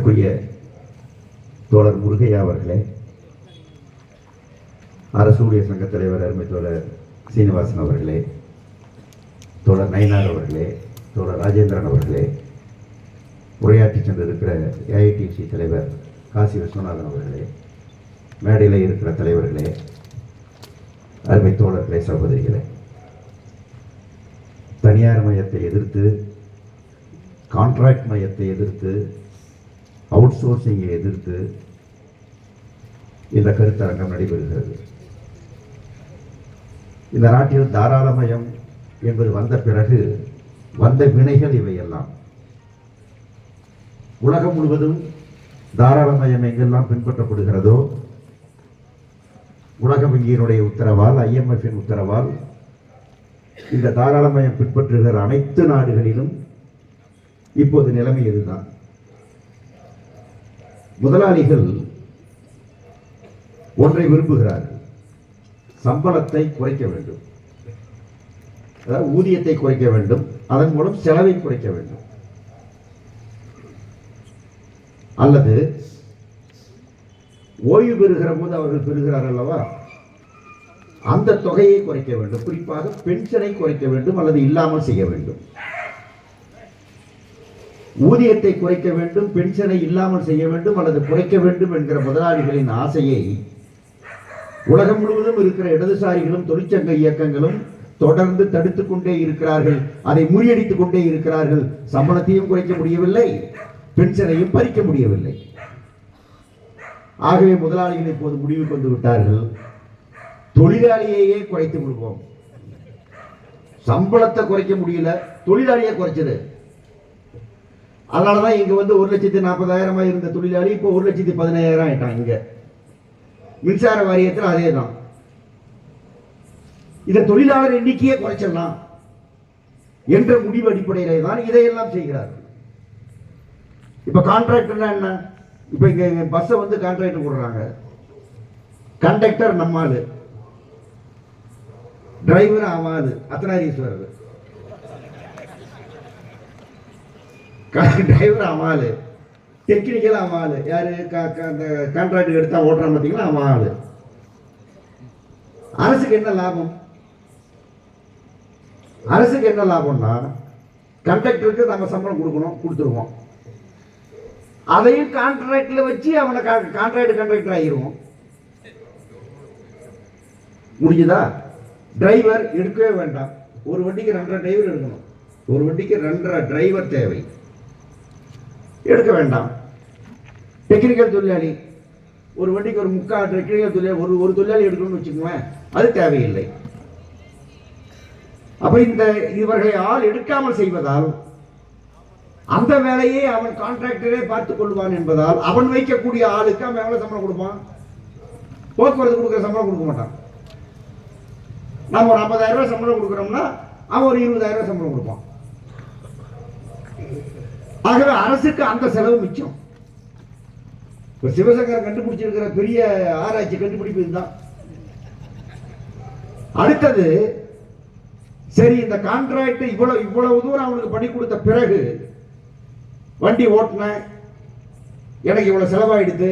மதிப்பிற்குரிய தோழர் முருகையா அவர்களே, அரசு ஊழியர் சங்க தலைவர் அருமை தோழர் சீனிவாசன் அவர்களே, தோழர் நயினார் அவர்களே, தோழர் ராஜேந்திரன் அவர்களே, உரையாற்றி சென்றிருக்கிற ஏஐடிசி தலைவர் காசி விஸ்வநாதன் அவர்களே, மேடையில் இருக்கிற தலைவர்களே, அருமை தோழர்களே, சகோதரிகளே, தனியார் மையத்தை எதிர்த்து, கான்ட்ராக்ட் மையத்தை எதிர்த்து, அவுட் சோர்சிங்கை எதிர்த்து இந்த கருத்தரங்கம் நடைபெறுகிறது. இந்த நாட்டில் தாராளமயம் என்பது வந்த பிறகு வந்த வினைகள் இவையெல்லாம். உலகம் முழுவதும் தாராளமயம் எங்கெல்லாம் பின்பற்றப்படுகிறதோ, உலக வங்கியினுடைய உத்தரவால், IMF-இன் உத்தரவால் இந்த தாராளமயம் பின்பற்றுகிற அனைத்து நாடுகளிலும் இப்போது நிலைமை இதுதான். முதலாளிகள் ஒன்றை விரும்புகிறார்கள், சம்பளத்தை குறைக்க வேண்டும், அதாவது ஊதியத்தை குறைக்க வேண்டும், அதன் மூலம் செலவை குறைக்க வேண்டும், அல்லது ஓய்வு பெறுகிற போது அவர்கள் பெறுகிறார்கள் அல்லவா, அந்த தொகையை குறைக்க வேண்டும், குறிப்பாக பென்ஷனை குறைக்க வேண்டும் அல்லது இல்லாமல் செய்ய வேண்டும். ஊதியத்தை குறைக்க வேண்டும், பென்ஷனை இல்லாமல் செய்ய வேண்டும் அல்லது குறைக்க வேண்டும் என்கிற முதலாளிகளின் ஆசையை உலகம் முழுவதும் இருக்கிற இடதுசாரிகளும் தொழிற்சங்க இயக்கங்களும் தொடர்ந்து தடுத்துக் கொண்டே இருக்கிறார்கள், அதை முறியடித்துக் கொண்டே இருக்கிறார்கள். சம்பளத்தையும் குறைக்க முடியவில்லை, பென்ஷனையும் பறிக்க முடியவில்லை. ஆகவே முதலாளிகள் இப்போது முடிவுக்கு வந்து விட்டார்கள், தொழிலாளியையே குறைத்து விடுவோம். சம்பளத்தை குறைக்க முடியல, தொழிலாளியை குறைச்சது. அதனாலதான் இங்க வந்து 1,40,000 இருந்த தொழிலாளி இப்போ 1,15,000 ஆயிட்டான். இங்க மின்சார வாரியத்தில் அதே தான். இந்த தொழிலாளர் எண்ணிக்கையே குறைச்சிடலாம் என்ற முடிவு அடிப்படையிலே தான் இதையெல்லாம் செய்கிறார்கள். இப்ப கான்ட்ராக்டர்னா என்ன? இப்ப இங்க பஸ்ஸை வந்து கான்ட்ராக்டர் கொடுறாங்க, கண்டக்டர் நம்மாளு, டிரைவர் ஆமாது அத்தனாரீஸ்வரர், டிரைவர் ஆமாளு, டெக்னிக்கல் ஆமாளு, யாரு அந்த கான்ட்ராக்ட் எடுத்தா ஓட்டுறான் பார்த்தீங்களா ஆமாளு. அரசுக்கு என்ன லாபம்? அரசுக்கு என்ன லாபம்னா, கண்டக்டருக்கு நம்ம சம்பளம் கொடுக்கணும், கொடுத்துருவோம், அதையும் கான்ட்ராக்ட்ல வச்சு அவனை கண்டக்டர் ஆகிருவோம். முடிஞ்சுதா? டிரைவர் எடுக்கவே வேண்டாம், ஒரு வண்டிக்கு 2 டிரைவர் எடுக்கணும், ஒரு வண்டிக்கு 2 டிரைவர் தேவை, எடுக்க வேண்டாம். டெக்னிக்கல் தொழிலாளி, ஒரு வண்டிக்கு ஒரு 3/4 டெக்னிக்கல் தொழிலாளி, ஒரு தொழிலாளி எடுக்கணும்னு வச்சுக்கோங்களேன், அது தேவையில்லை. அப்ப இந்த இவர்களை ஆள் எடுக்காமல் செய்வதால் அந்த வேலையை அவன் கான்ட்ராக்டரே பார்த்துக் கொள்வான் என்பதால் அவன் வைக்கக்கூடிய ஆளுக்கு அவன் எவ்வளவு சம்பளம் கொடுப்பான்? போக்குவரத்து கொடுக்குற சம்பளம் கொடுக்க மாட்டான். நம்ம ஒரு 50,000 சம்பளம் கொடுக்குறோம்னா அவன் ஒரு 20,000 சம்பளம் கொடுப்பான். ஆகவே அரசுக்கு அந்த செலவு மிச்சம். சிவசங்கர் கண்டுபிடிச்சிருக்கிற பெரிய ஆராய்ச்சி கண்டுபிடிப்பு இதுதான். அடுத்தது, சரி இந்த கான்ட்ராக்ட் இவ்வளவு தூரம் அவனுக்கு பண்ணி கொடுத்த பிறகு, வண்டி ஓட்டுன எனக்கு இவ்வளவு செலவாயிடுது,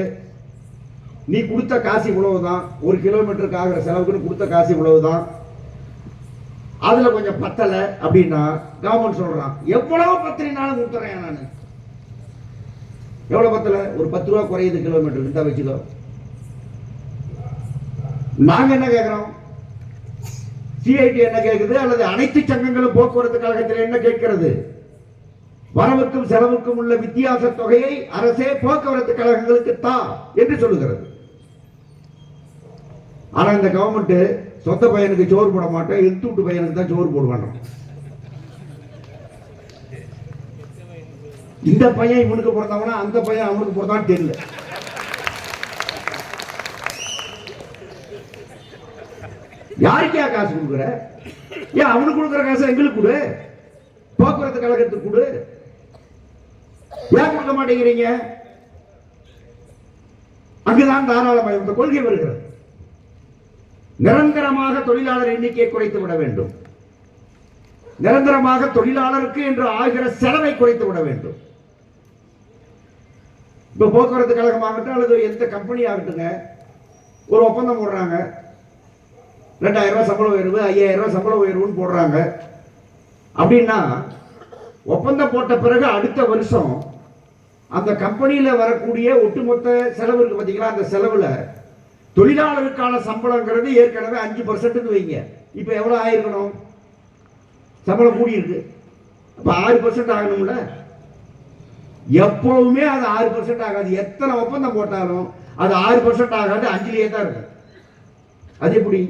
நீ கொடுத்த காசு இவ்வளவுதான், 1 கிலோமீட்டருக்கு ஆகிற செலவுக்குன்னு கொடுத்த காசு இவ்வளவுதான், அதுல கொஞ்சம் பத்தல அப்படின்னா கவர்மெண்ட் சொல்றான், எவ்வளவு பத்திரினாலும் கொடுத்துறேன் நான். எவ்வளவு பத்தல? ஒரு 10 ரூபா குறையுது கிலோமீட்டருக்கு, தான் வச்சுக்கோ. நாங்க என்ன கேட்கிறோம்? சிஐடி என்ன கேட்குது, அல்லது அனைத்து சங்கங்களும் போக்குவரத்து கழகத்தில் என்ன கேட்கிறது? வரவுக்கும் செலவுக்கும் உள்ள வித்தியாச தொகையை அரசே போக்குவரத்து கழகங்களுக்கு தா என்று சொல்லுகிறது. ஆனா இந்த கவர்மெண்ட் சொந்த பையனுக்கு சோறு போட மாட்டேன், எட்டு வீட்டு பையனுக்கு தான் சோறு போடுவான். இந்த பையன் இவனுக்கு பிறந்தவனா, அந்த பையன் அவனுக்கு பிறந்தான்னு தெரியல. யாருக்கே காசு கொடுக்குற? ஏன் அவனுக்கு கொடுக்குற காசு எங்களுக்கு கொடு, போக்குவரத்து கழகத்துக்கு கொடு. ஏன் கொடுக்க மாட்டேங்கிறீங்க? அங்குதான் தாராளமயம் இந்த கொள்கை வருகிறது. நிரந்தரமாக தொழிலாளர் எண்ணிக்கையை குறைத்து விட வேண்டும், நிரந்தரமாக தொழிலாளருக்கு என்று ஆகிற செலவை குறைத்து விட வேண்டும். இப்ப போக்குவரத்து கழகமாகட்டும் அல்லது எந்த கம்பெனி ஆகட்டுங்க, ஒரு ஒப்பந்தம் போடுறாங்க, 2000 ரூபாய் சம்பள உயர்வு, 5000 ரூபாய் சம்பள உயர்வுன்னு போடுறாங்க. அப்படின்னா ஒப்பந்தம் போட்ட பிறகு அடுத்த வருஷம் அந்த கம்பெனியில வரக்கூடிய ஒட்டுமொத்த செலவு இருக்கு பாத்தீங்களா, அந்த செலவுல தொழிலாளருக்கான சம்பளங்கிறது ஏற்கனவே 5% வைங்க. இப்ப எவ்வளவு ஆயிருக்கணும்? சம்பளம் கூடி இருக்கு, அப்ப 6% ஆகணும்ல. எப்பவுமே அது 6% ஆகாது. எத்தனை ஒப்பந்தம் போட்டாலும் அது 6% ஆகாது, 5லயே தான் இருக்கு. அது எப்படி?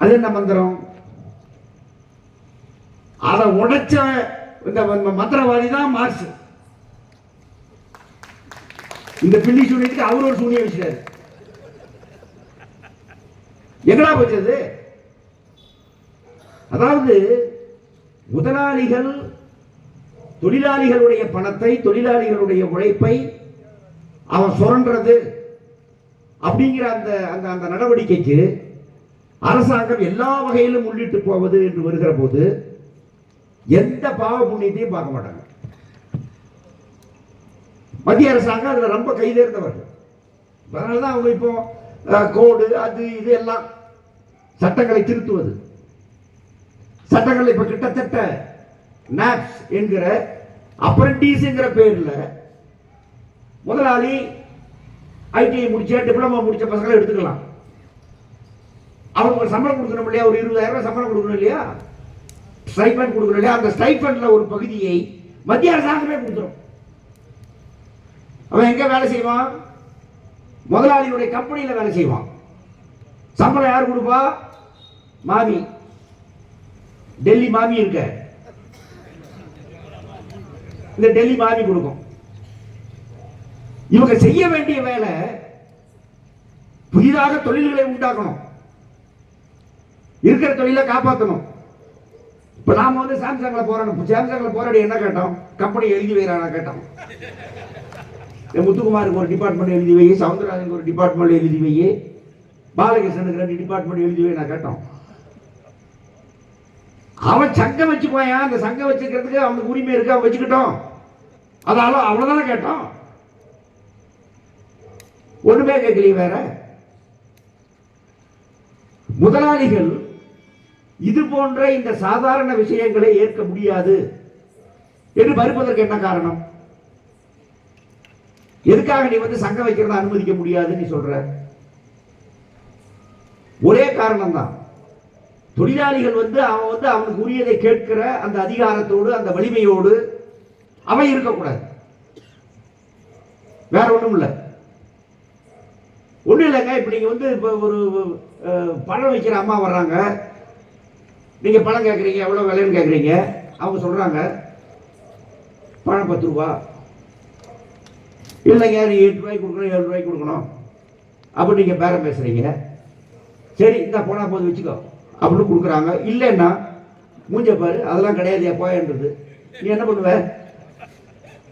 அது என்ன மந்திரம்? அதை உடைச்ச இந்த மந்திரவாதி தான் மார்க்ஸ். இந்த பில்லி சூனியத்துக்கு அவர் ஒரு சூனியம் வச்சுட்டாரு. எங்கடா போச்சது? அதாவது முதலாளிகள் தொழிலாளிகளுடைய பணத்தை, தொழிலாளிகளுடைய உழைப்பை அவன் சுரண்டுறது அப்படிங்கிற அந்த அந்த நடவடிக்கைக்கு அரசாங்கம் எல்லா வகையிலும் உள்ளிட்டு போவது என்று வருகிற போது எந்த பாவ புண்ணியத்தையும் பார்க்க மாட்டாங்க. மத்திய அரசாங்கம் அதுல ரொம்ப கைதேர்ந்தவர்கள். அதனாலதான் அவங்க இப்போ கோடு அது இது எல்லாம் சட்டங்களை திருத்துவது. சட்டங்கள் இப்ப கிட்டத்தட்ட நாப்ஸ் என்கிற அப்ரண்டிஸ் என்கிற பேர்ல முதலாளி ஐடிஐ முடிச்ச, டிப்ளமா முடிச்ச பசங்களை எடுத்துக்கலாம். அவங்களுக்கு சம்பளம் கொடுக்கணும் இல்லையா? ஒரு 20,000 ரூபாய் சம்பளம் கொடுக்கணும் இல்லையா? ஸ்டைபண்ட் கொடுக்கணும் இல்லையா? அந்த ஸ்டைபண்ட்ல ஒரு பகுதியை மத்திய அரசாங்கமே கொடுத்துரும். அவன் எங்க வேலை செய்வான்? முதலாளியுடைய கம்பெனியில வேலை செய்வான். சம்பளம் யார் கொடுப்பா? மாமி, டெல்லி மாமி இருக்க, இந்த டெல்லி மாமி கொடுக்கும். இவங்க செய்ய வேண்டிய வேலை புதிதாக தொழில்களை உண்டாக்கணும், இருக்கிற தொழிலை காப்பாற்றணும். இப்ப நாம வந்து சாம்சங்ல போறோம், சாம்சங்ல போராடி என்ன கேட்டோம்? கம்பெனி எழுதி வைறானா கேட்டோம். முத்துக்குமாருக்கு ஒரு டிபார்ட்மெண்ட் எழுதி வை, சவுந்தரராஜனுக்கு ஒரு டிபார்ட்மெண்ட் எழுதி வை, பாலகிருஷ்ணனுக்கு 2 டிபார்ட்மெண்ட் எழுதி வை நான் கேட்டோம். அவன் சங்கம் வச்சு போயா, அந்த சங்கம் வச்சுக்கிறதுக்கு அவனுக்கு உரிமை இருக்கு, அவன் வச்சுக்கிட்டோம். அதால அவ்வளவுதானே கேட்டோம், ஒண்ணுமே கேட்கலையே. வேற முதலாளிகள் இது போன்ற இந்த சாதாரண விஷயங்களை ஏற்க முடியாது என்று மறுப்பதற்கு என்ன காரணம்? எதுக்காக நீ வந்து சங்கம் வைக்கிறத அனுமதிக்க முடியாதுன்னு நீ சொல்ற? ஒரே காரணம் தான், தொழிலாளிகள் வந்து அவனுக்கு உரியதை கேட்கிற அந்த அதிகாரத்தோடு அந்த வலிமையோடு அவன் இருக்கக்கூடாது. வேற ஒண்ணும் இல்லை. ஒண்ணும் இல்லைங்க. இப்ப நீங்க வந்து இப்ப ஒரு பழம் வைக்கிற அம்மா வர்றாங்க, நீங்க பழம் கேட்குறீங்க, எவ்வளவு விலைன்னு கேட்குறீங்க. அவங்க சொல்றாங்க பழம் 10 ரூபா. இல்லைங்க, நீ 8 ரூபாய்க்கு கொடுக்கணும், 7 ரூபாய்க்கு கொடுக்கணும். அப்படி நீங்க பேரம் பேசுறீங்க. சரி, இந்த போனா போது வச்சுக்கோ அப்படின்னு கொடுக்குறாங்க. இல்லைன்னா மூஞ்ச பாரு, அதெல்லாம் கிடையாது போயன்றது. நீ என்ன பண்ணுவ?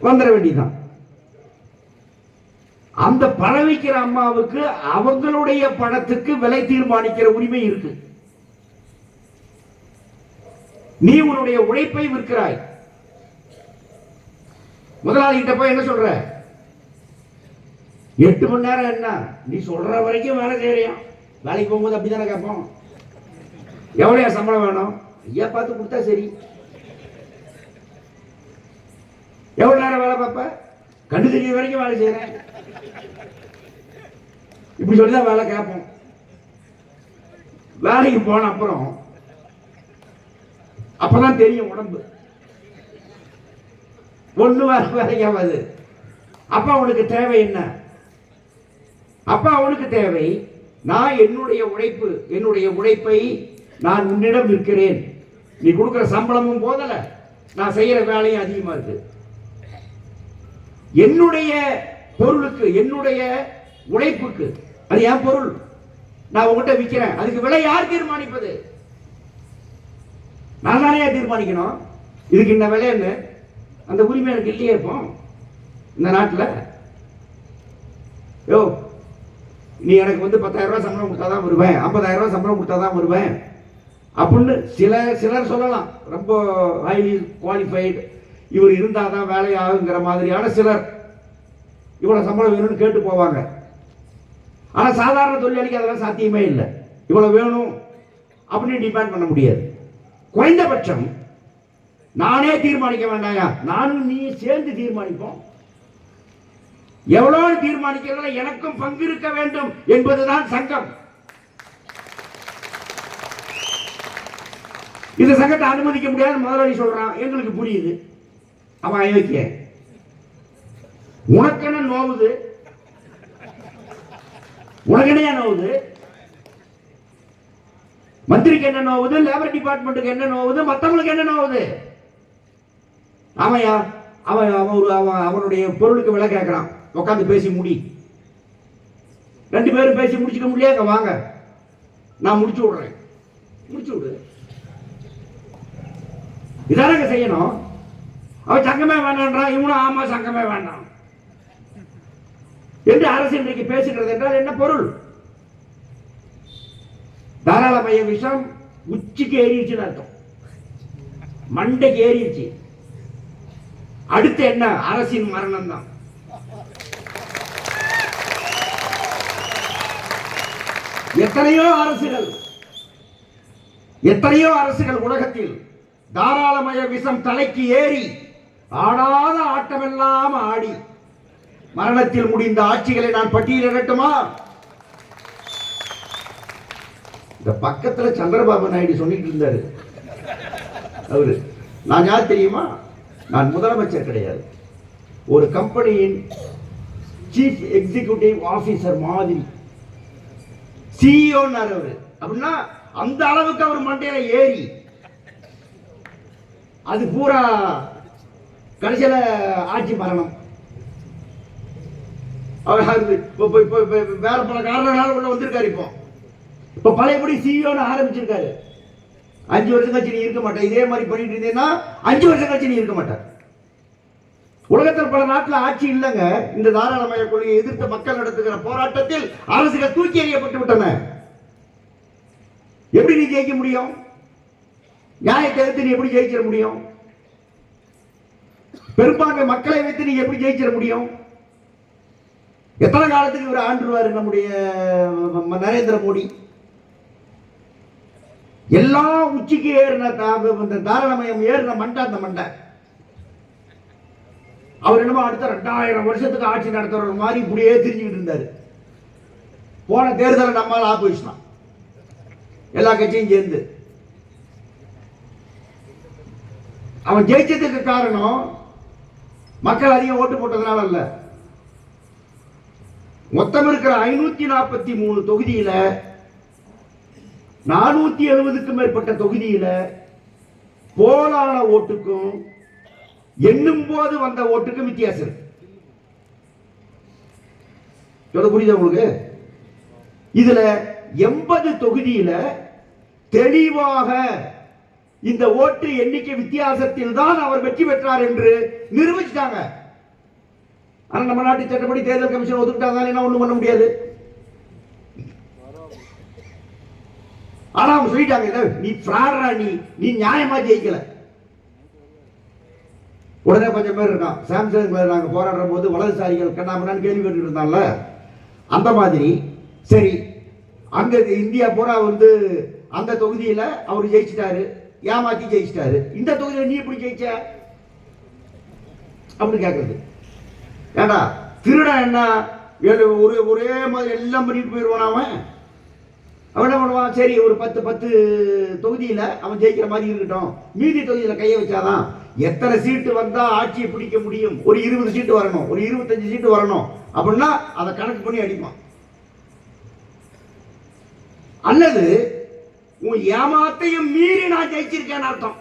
வந்துட வேண்டியதான். அந்த பழம் வைக்கிற அம்மாவுக்கு அவங்களுடைய பணத்துக்கு விலை தீர்மானிக்கிற உரிமை இருக்கு. நீ உன்னுடைய உழைப்பை விற்கிறாய். முதலாளி கிட்ட போய் என்ன சொல்ற? 8 மணி நேரம் என்ன, நீ சொல்ற வரைக்கும் வேலை செய்யறியா? வேலைக்கு போகும்போது அப்படித்தானே கேட்போம். எவ்வளவு சம்பளம் வேணும்? ஐயா பார்த்து கொடுத்தா சரி. எவ்வளவு நேரம் வேலை பார்ப்ப? கண்டு தெரிய வரைக்கும் வேலை செய்யறேன். இப்படி சொல்லிதான் வேலை கேட்போம். வேலைக்கு போன அப்புறம் அப்பதான் தெரியும் உடம்பு ஒண்ணு வேலைக்காவது. அப்ப அவனுக்கு தேவை என்ன? அப்ப அவனுக்கு தேவை, நான் என்னுடைய உழைப்பை நான் உன்னிடம் இருக்கிறேன், நீ கொடுக்கிற சம்பளமும் போதல, நான் செய்யற வேலையும் அதிகமா இருக்கு, என்னுடைய பொருளுக்கு, என்னுடைய உழைப்புக்கு, அது என் பொருள், நான் உங்ககிட்ட விற்கிறேன், அதுக்கு விலை யார் தீர்மானிப்பது? நான் தானே தீர்மானிக்கணும். இதுக்கு இந்த விலைன்னு அந்த உரிமை எனக்கு இல்லையே. இப்போ இந்த நாட்டில் யோ நீ எனக்கு வந்து 10,000 ரூபாய் சம்பளம் கொடுத்தாதான் வருவேன், 50,000 ரூபாய் சம்பளம் கொடுத்தாதான் வருவேன் அப்படின்னு சிலர் சொல்லலாம். ரொம்ப ஹைலி குவாலிஃபைடு, இவர் இருந்தாதான் வேலை ஆகுங்கிற மாதிரியான சிலர். இவ்வளவு சம்பளம் வேணும்னு கேட்டு போவாங்க. ஆனா சாதாரண தொழிலாளிக்கு அதெல்லாம் சாத்தியமே இல்லை. இவ்வளவு வேணும் அப்படின்னு டிமாண்ட் பண்ண முடியாது. குறைந்தபட்சம் நானே தீர்மானிக்க வேண்டாயா, நானும் நீ சேர்ந்து தீர்மானிப்போம். எவ்வளவு தீர்மானிக்கிறதுல எனக்கும் பங்கு இருக்க வேண்டும் என்பதுதான் சங்கம். இந்த சங்கத்தை அனுமதிக்க முடியாது முதலாளி சொல்றான். எங்களுக்கு புரியுது, அவன் அயோக்கிய. உனக்கு என்ன நோவுது? உனக்கு என்ன நோவுது? மந்திரிக்கு என்ன நோவுது? லேபர் டிபார்ட்மெண்ட்டுக்கு என்ன நோவுது? மற்றவங்களுக்கு என்ன நோவுது? ஆமையா, அவனுடைய பொருளுக்கு விலை கேட்கிறான். உட்காந்து பேசி முடி. 2 பேரும் பேசி முடிச்சுக்க முடியாது. வாங்க, நான் முடிச்சு விடுறேன். முடிச்சு விடு. இதானங்க செய்யணும். அவன் சங்கமே வேண்டான்றான், இவனும் ஆமா சங்கமே வேண்டாம் என்று அரசு இன்றைக்கு பேசுகிறது என்றால் என்ன பொருள்? தாராளமய விஷம் உச்சிக்கு ஏறிடுச்சுன்னு அர்த்தம், மண்டைக்கு ஏறிடுச்சு. அடுத்து என்ன? அரசின் மரணம் தான். எத்தனையோ அரசுகள் உலகத்தில் தாராளமய விஷம் தலைக்கு ஏறி ஆடாத ஆட்டமெல்லாம் ஆடி மரணத்தில் முடிந்த ஆட்சிகளை நான் பட்டியலிடட்டுமா? இந்த பக்கத்துல சந்திரபாபு நாயுடு சொல்லிட்டு இருந்தாரு. அவரு, நான் யார் தெரியுமா? நான் முதலமைச்சர் கிடையாது, ஒரு கம்பெனியின் சீஃப் எக்ஸிகியூட்டிவ் ஆபீசர் மாதிரி, சிஇஓ. அவரு அப்படின்னா அந்த அளவுக்கு அவர் மண்டையில ஏறி அது பூரா கடைசியில ஆட்சி மரணம். அவர் வேற பல காரணங்களால உள்ள வந்திருக்காரு. இப்போ பழையபடி சிஇஓ ஆரம்பிச்சிருக்காரு. 5 வருஷம் கட்சி நீ இருக்க மாட்டேன், இதே மாதிரி பண்ணிட்டு இருந்தேன்னா 5 வருஷம் கட்சி நீ இருக்க மாட்டேன். உலகத்தில் பல நாட்டில் ஆட்சி இல்லைங்க. இந்த தாராளமய கொள்கையை எதிர்த்து மக்கள் நடத்துகிற போராட்டத்தில் அரசுகள் தூக்கி எறியப்பட்டு விட்டன. எப்படி நீ ஜெயிக்க முடியும்? நியாயத்தை எடுத்து நீ எப்படி ஜெயிச்சிட முடியும்? பெரும்பான்மை மக்களை வைத்து நீ எப்படி ஜெயிச்சிட முடியும்? எத்தனை காலத்துக்கு இவர் ஆண்டுவாரு நம்முடைய நரேந்திர மோடி? எல்லாம் உச்சிக்கு ஏறின தாராளமயம் ஏறின மண்டை அந்த மண்டை. அவர் என்னமோ அடுத்த 2000 வருஷத்துக்கு ஆட்சி நடத்துற மாதிரி இப்படியே திரிஞ்சுக்கிட்டு இருந்தாரு. போன தேர்தலை நம்மால் ஆப்போசிஷன் எல்லா கட்சியும் சேர்ந்து. அவன் ஜெயிச்சதுக்கு காரணம் மக்கள் அதிகம் ஓட்டு போட்டதுனால அல்ல. மொத்தம் இருக்கிற 543 தொகுதியில 470க்கும் மேற்பட்ட தொகுதியில போலான ஓட்டுக்கும் எண்ணும் போது வந்த ஓட்டுக்கும் வித்தியாசம் இருக்கு. புரியுதா உங்களுக்கு? இதுல 80 தொகுதியில தெளிவாக இந்த ஓட்டு எண்ணிக்கை வித்தியாசத்தில் தான் அவர் வெற்றி பெற்றார் என்று நிரூபிச்சிட்டாங்க. ஆனா நம்ம நாட்டு சட்டப்படி தேர்தல் கமிஷன் ஒதுக்கிட்டாங்க, என்ன ஒண்ணும் பண்ண முடியாது. ஆனா அவங்க சொல்லிட்டாங்க, நீ ஃப்ராடா, நீ நியாயமா ஜெயிக்கல. உடனே கொஞ்சம் பேர் இருக்கான், சாம்சங் நாங்க போராடுற போது வலதுசாரிகள் கண்ணாமண்ணான்னு கேள்வி கேட்டு இருந்தால அந்த மாதிரி. சரி, அங்க இந்தியா பூரா அந்த தொகுதியில அவர் ஜெயிச்சிட்டாரு, ஏமாத்தி ஜெயிச்சிட்டாரு. இந்த தொகுதியில நீ எப்படி ஜெயிச்ச அப்படின்னு கேட்கறது. ஏண்டா திருடா என்ன ஒரே மாதிரி எல்லாம் பண்ணிட்டு போயிடுவான். அவன் என்ன பண்ணுவான்? சரி, ஒரு 10 தொகுதியில அவன் ஜெயிக்கிற மாதிரி இருக்கட்டும், மீதி தொகுதியில கையை வச்சாதான் எத்தனை சீட்டு வந்தா ஆட்சியை பிடிக்க முடியும், ஒரு 20 சீட்டு வரணும், ஒரு 25 சீட்டு வரணும் அப்படின்னா அதை கணக்கு பண்ணி அடிப்பான். அல்லது உன் ஏமாத்தையும் மீறி நான் ஜெயிச்சிருக்கேன் அர்த்தம்.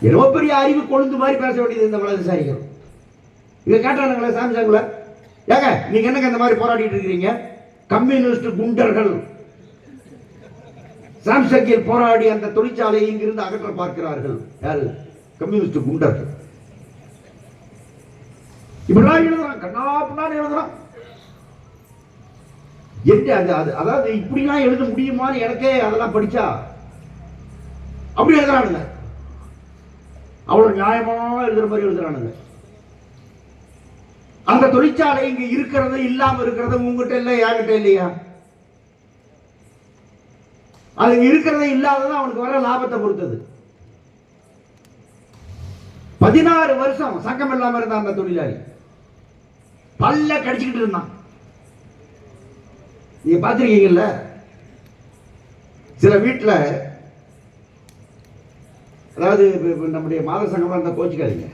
என்னவோ பெரிய அறிவு கொழுந்து மாதிரி பேச வேண்டியது இந்த வலதுசாரிகள். இங்க கேட்டானுங்களே சாம்சங்ல, ஏங்க நீங்க என்னங்க இந்த மாதிரி போராடிட்டு இருக்கிறீங்க? கம்யூனிஸ்ட் குண்டர்கள் சாம்சங்கில் போராடி அந்த தொழிற்சாலையை இங்கிருந்து அகற்ற பார்க்கிறார்கள். யாரு? கம்யூனிஸ்ட் குண்டர்கள். இப்படிலாம் எழுதுறான், கண்ணாப்புனான்னு எழுதுறான். அதாவது இப்படிலாம் எழுத முடியுமான்னு எனக்கே அதெல்லாம் படிச்சா அப்படி எழுதுறானுங்க. அவ்வளவு நியாயமா எழுதுற மாதிரி எழுதுறானுங்க. அந்த தொழிற்சாலை இங்க இருக்கிறது இல்லாம இருக்கிறது உங்ககிட்ட இல்ல, என்கிட்ட இல்லையா? அது இருக்கிறதே இல்லாதது அவனுக்கு வர லாபத்தை பொறுத்தது. 16 வருஷம் சங்கம் இல்லாம இருந்தான் அந்த தொழிலாளி. பல்ல கடிச்சுக்கிட்டு இருந்தான். நீங்க பாத்திருக்கீங்கல்ல, சில வீட்டுல, அதாவது நம்முடைய மாத சங்கமா இருந்த கோச்சுக்காதீங்க,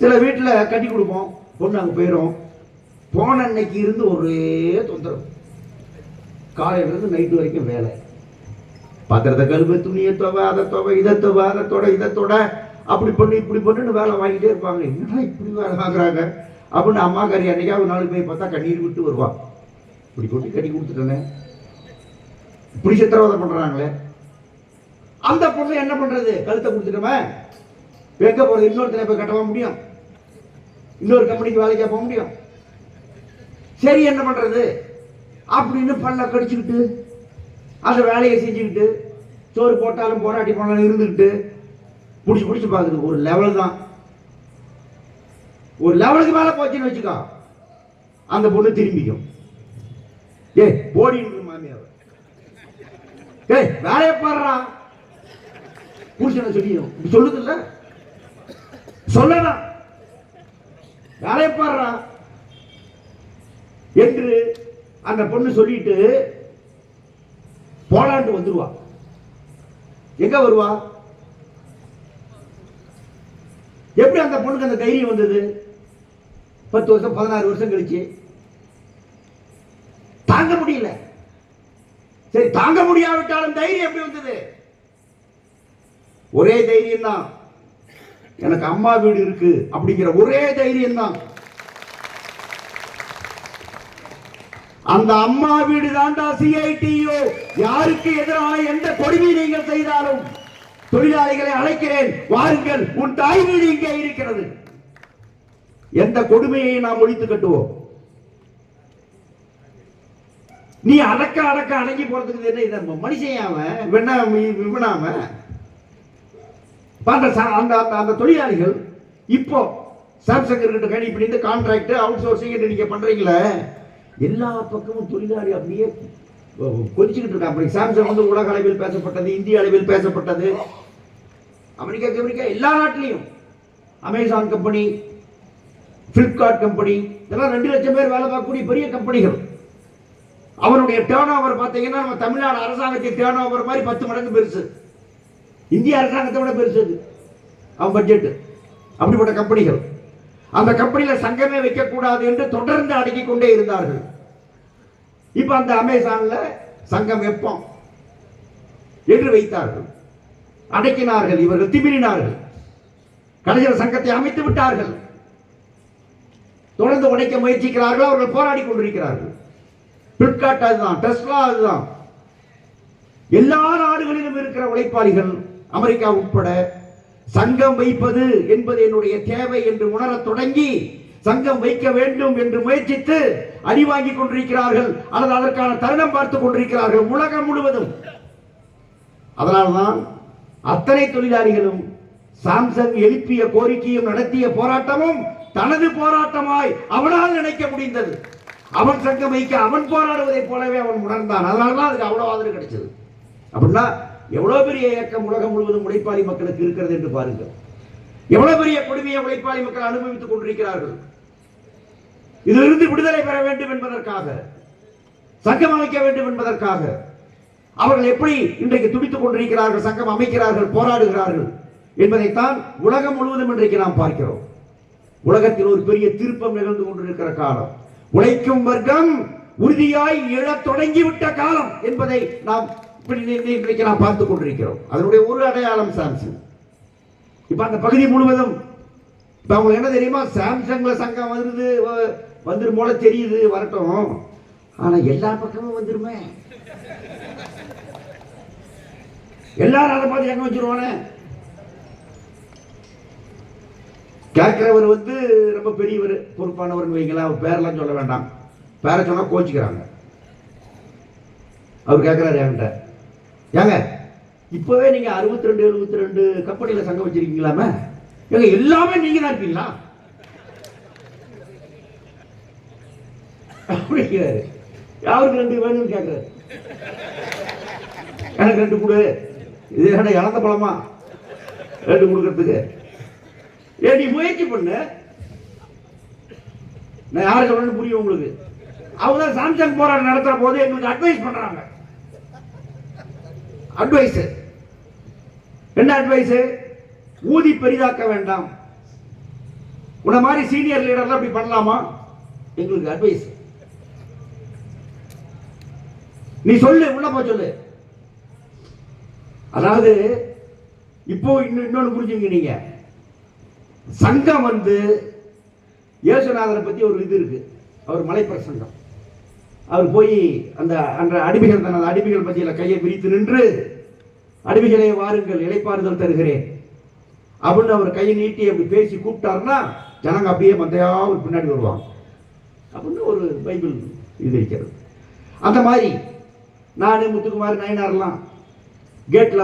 சில வீட்டுல கட்டி கொடுப்போம், பொண்ணு அங்க போயிடும். போன அன்னைக்கு இருந்து ஒரே தொந்தரவு, காலையில இருந்து நைட்டு வரைக்கும் வேலை. பாத்திரத்தை கழுவு, துணியை தொவை, அதை தொவை, இதை தொவை, அதை தொட, இதை தொட, அப்படி பண்ணு இப்படி பண்ணுன்னு வேலை வாங்கிட்டே இருப்பாங்க. என்னடா இப்படி வேலை வாங்குறாங்க அப்படின்னு அம்மா கறி அன்னைக்காவது நாள் போய் பார்த்தா கண்ணீர் விட்டு வருவான். இப்படி கொட்டி கட்டி கொடுத்துட்டேனே, இப்படி சித்திரவதை பண்றாங்களே. அந்த பொண்ணு என்ன பண்றது? கழுத்தை கொடுத்துட்டோமே, எங்க போறது? இன்னொருத்தனை போய் கட்டவா முடியும்? இன்னொரு கம்பெனிக்கு வேலைக்கா போக முடியும்? சரி, என்ன பண்றது அப்படின்னு பல்ல கடிச்சுக்கிட்டு அந்த வேலையை செஞ்சுக்கிட்டு, சோறு போட்டாலும் போராட்டி போனாலும் இருந்துக்கிட்டு பிடிச்சி பிடிச்சி பார்க்குது. ஒரு லெவல் தான், ஒரு லெவலுக்கு மேல போச்சுன்னு வச்சுக்கோ, அந்த பொண்ணு திரும்பிக்கும். போடி மாமியார், வேலையை பாடுறா புருஷனை சொல்லிடும். இப்படி சொல்லுது இல்ல, சொல்லலாம் வேலையை பாடுறா என்று அந்த பொண்ணு சொல்லிட்டு போலாண்டு வந்துருவா. எங்க வருவா? எப்படி அந்த பொண்ணுக்கு அந்த தைரியம் வந்தது? 10 வருஷம் 16 வருஷம் கழிச்சு தாங்க முடியல. சரி, தாங்க முடியாவிட்டாலும் தைரியம் எப்படி வந்தது? ஒரே தைரியம் தான், எனக்கு அம்மா வீடு இருக்கு அப்படிங்கிற ஒரே தைரியம் தான். அந்த அம்மா வீடு தாண்டா CITO. யாருக்கு எதிரான எந்த கொடுமை நீங்கள் செய்தாலும் தொழிலாளிகளை அழைக்கிறேன், வாருங்கள், உன் தாய் வீடு இங்கே இருக்கிறது. எந்த கொடுமையை நாம் ஒழித்து கட்டுவோம். நீ அடக்க அடக்க அடங்கி போறதுக்கு என்ன மனுஷன்? விமனாம அந்த தொழிலாளிகள் இப்போ சாம்சங் இருக்கட்டும், இப்படி இந்த கான்ட்ராக்ட் அவுட் சோர்சிங் நீங்க பண்றீங்களே, எல்லா பக்கமும் தொழிலாளி அப்படியே கொதிச்சுக்கிட்டு இருக்கான். சாம்சங் வந்து உலக அளவில் பேசப்பட்டது, இந்திய அளவில் பேசப்பட்டது, அமெரிக்கா எல்லா நாட்டிலையும். அமேசான் கம்பெனி, பிளிப்கார்ட் கம்பெனி, இதெல்லாம் 2 லட்சம் பேர் வேலை பார்க்கக்கூடிய பெரிய கம்பெனிகள். அவனுடைய டேர்ன் ஓவர் பார்த்தீங்கன்னா நம்ம தமிழ்நாடு அரசாங்கத்தின் டேர்ன் ஓவர் மாதிரி 10 மடங்கு பெருசு. இந்திய அரசாங்கத்தை விட பெருசு அவன் பட்ஜெட். அப்படிப்பட்ட கம்பெனிகள். அந்த கம்பெனியில சங்கமே வைக்கக்கூடாது என்று தொடர்ந்து அடக்கிக் கொண்டே இருந்தார்கள். இப்ப அந்த அமேசான்ல சங்கம் வைப்போம் என்று வைத்தார்கள், அடக்கினார்கள். இவர்கள் திமிரினார்கள், கடைசியில் சங்கத்தை அமைத்து விட்டார்கள். தொடர்ந்து உடைக்க முயற்சிக்கிறார்கள், அவர்கள் போராடி கொண்டிருக்கிறார்கள். பிளிப்கார்ட் அதுதான், டெஸ்லா அதுதான். எல்லா நாடுகளிலும் இருக்கிற உழைப்பாளிகள், அமெரிக்கா உட்பட, சங்கம் வைப்பது என்பது என்னுடைய தேவை என்று உணர தொடங்கி சங்கம் வைக்க வேண்டும் என்று முயற்சித்து அடி வாங்கி கொண்டிருக்கிறார்கள், அல்லது அதற்கான தருணம் பார்த்துக் கொண்டிருக்கிறார்கள் உலகம் முழுவதும். அதனால்தான் அத்தனை தொழிலாளிகளும் சாம்சங் எழுப்பிய கோரிக்கையும் நடத்திய போராட்டமும் தனது போராட்டமாய் அவனால் நினைக்க முடிந்தது. அவன் சங்கம் வைக்க அவன் போராடுவதை போலவே அவன் உணர்ந்தான். அதனால்தான் அதுக்கு அவ்வளவு ஆதரவு கிடைச்சது. அப்படின்னா எவ்வளவு பெரிய இயக்கம் உலகம் முழுவதும் உழைப்பாளி மக்களுக்கு இருக்கிறது என்று பாருங்கள். எவ்வளவு பெரிய கொடுமையை உழைப்பாளி மக்கள் அனுபவித்துக் கொண்டிருக்கிறார்கள். இதிலிருந்து விடுதலை பெற வேண்டும் என்பதற்காக, சங்கம் அமைக்க வேண்டும் என்பதற்காக அவர்கள் எப்படி இன்றைக்கு துடித்துக் கொண்டிருக்கிறார்கள், சங்கம் அமைக்கிறார்கள், போராடுகிறார்கள் என்பதைத்தான் உலகம் முழுவதும் இன்றைக்கு நாம் பார்க்கிறோம். உலகத்தில் ஒரு பெரிய திருப்பம் நிகழ்ந்து கொண்டிருக்கிற காலம், உழைக்கும் வர்க்கம் உறுதியாய் எழத் தொடங்கிவிட்ட காலம் என்பதை நாம் இன்றைக்கு நாம் பார்த்துக் கொண்டிருக்கிறோம். அதனுடைய ஒரு அடையாளம் சாம்சங். இப்ப அந்த பகுதி முழுவதும் இப்ப அவங்களுக்கு என்ன தெரியுமா, சாம்சங்ல சங்கம் வந்துரும் போல தெரியுது, வரட்டும். ஆனா எல்லா பக்கமும் வந்துருமே, எல்லாரும் அதை பார்த்து எங்க வச்சிருவானே. கேட்கிறவர் ரொம்ப பெரியவர், பொறுப்பானவர் வைங்களா, அவர் பேரெல்லாம் சொல்ல வேண்டாம், பேரை சொன்னா கோச்சிக்கிறாங்க. அவர் கேட்கிறாரு என்கிட்ட, ஏங்க இப்பவே நீங்க 62 கம்பெனியில சங்கம் வச்சிருக்கீங்களாமே, எங்க எல்லாமே நீங்க தான் இருக்கீங்களா அப்படிங்கிறாரு. யாருக்கு 2 வேணும்னு கேட்கிறாரு. எனக்கு 2 கொடு. இது என்ன இழந்த பழமா 2 கொடுக்கறதுக்கு? நீ முயற்சி பண்ணு. நான் யாரு சொல்றேன்னு புரியும் உங்களுக்கு. அவங்க தான் சாம்சங் போராட்டம் நடத்துற போது எங்களுக்கு அட்வைஸ் பண்றாங்க. அட்வைஸ் என்ன அட்வைஸ்? ஊதி பெரிதாக்க வேண்டாம். உன்ன மாதிரி சீனியர் லீடர்லாம் அப்படி பண்ணலாமா? எங்களுக்கு அட்வைஸ். நீ சொல்லு, உள்ள போ சொல்லு. அதாவது இப்போ இன்னொன்னு புரிஞ்சுங்க. நீங்க சங்கம் இயேசுநாதரை பத்தி ஒரு இது இருக்கு. அவர் மலைப்பிர சங்கம். அவர் போய் அந்த அடிமைகள் தனது அடிமைகள் மத்தியில் கையை விரித்து நின்று, அடிமைகளே வாருங்கள், இளைப்பாறுதல் தருகிறேன் அப்படின்னு அவர் கையை நீட்டி அப்படி பேசி கூப்பிட்டாருன்னா ஜனங்க அப்படியே மந்தையாவது பின்னாடி வருவாங்க அப்படின்னு ஒரு பைபிள் இது இருக்கிறது. அந்த மாதிரி நானு முத்துக்குமார் நயனார்லாம் கேட்ல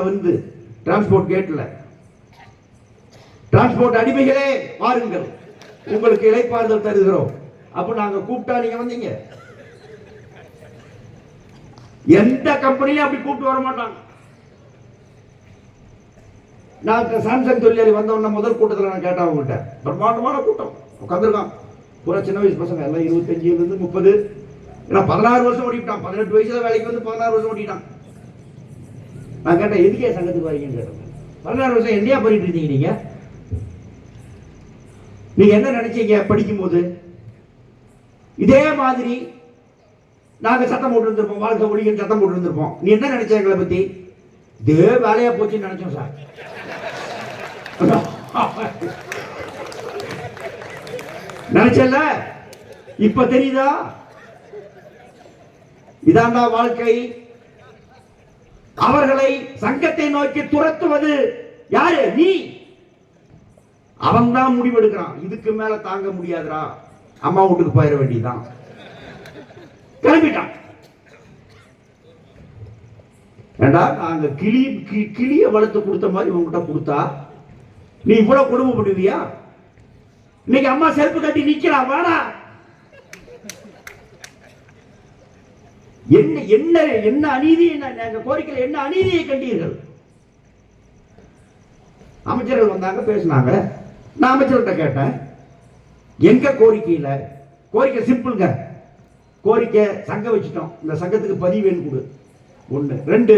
டிரான்ஸ்போர்ட் கேட்ல, டிரான்ஸ்போர்ட் அடிமைகளே வாருங்கள், உங்களுக்கு இளைப்பாறுதல் தருகிறோம் அப்ப நாங்க கூப்பிட்டா நீங்க வந்தீங்க. எந்த கம்பெனியும் அப்படி கூப்பிட்டு வர மாட்டாங்க. நான் சாம்சங் தொழிலாளி வந்தவன முதல் கூட்டத்தில் நான் கேட்டேன் அவங்ககிட்ட. பிரம்மாண்டமான கூட்டம் உட்காந்துருக்கான். பூரா சின்ன வயசு பசங்க எல்லாம் 25 30. ஏன்னா 16 வருஷம் ஓடிட்டான். 18 வயசுல வேலைக்கு 16 வருஷம் ஓடிட்டான். நான் கேட்டேன், எதுக்கே சங்கத்துக்கு வரீங்கன்னு கேட்டேன். 16 வருஷம் எங்கேயா பண்ணிட்டு இருந்தீங்க நீங்க என்ன நினைச்சீங்க படிக்கும் போது? இதே மாதிரி நாங்க சத்தம் போட்டு இருந்திருப்போம், வாழ்க்கை ஒழிகன்னு சத்தம் போட்டு இருந்திருப்போம். நீ என்ன நினைச்ச எங்களை பத்தி? இதே வேலையா போச்சுன்னு நினைச்சோம் சார். நினைச்சல, இப்ப தெரியுதா? இதாண்டா வாழ்க்கை. அவர்களை சங்கத்தை நோக்கி துரத்துவது யாரு? நீ. அவன் தான் முடிவெடுக்கிறான். இதுக்கு மேல தாங்க முடியாதுடா, அம்மா வீட்டுக்கு போயிட வேண்டியதான். கிளம்பிட்டான். ஏண்டா நாங்க கிளிய வளர்த்து கொடுத்த மாதிரி உங்ககிட்ட கொடுத்தா நீ இவ்வளவு கொடுமைப்படுவியா? இன்னைக்கு அம்மா செருப்பு கட்டி நிக்கிறா, வாடா. என்ன என்ன என்ன அநீதி, எங்க கோரிக்கையில் என்ன அநீதியை கண்டீர்கள்? அமைச்சர்கள் வந்தாங்க, பேசினாங்க. நான் அமைச்சர்கிட்ட கேட்டேன், எங்க கோரிக்கையில கோரிக்கை சிம்பிள்ங்க. கோரிக்கை சங்கம் வச்சுட்டோம், இந்த சங்கத்துக்கு பதிவேன்னு கொடு. 1 2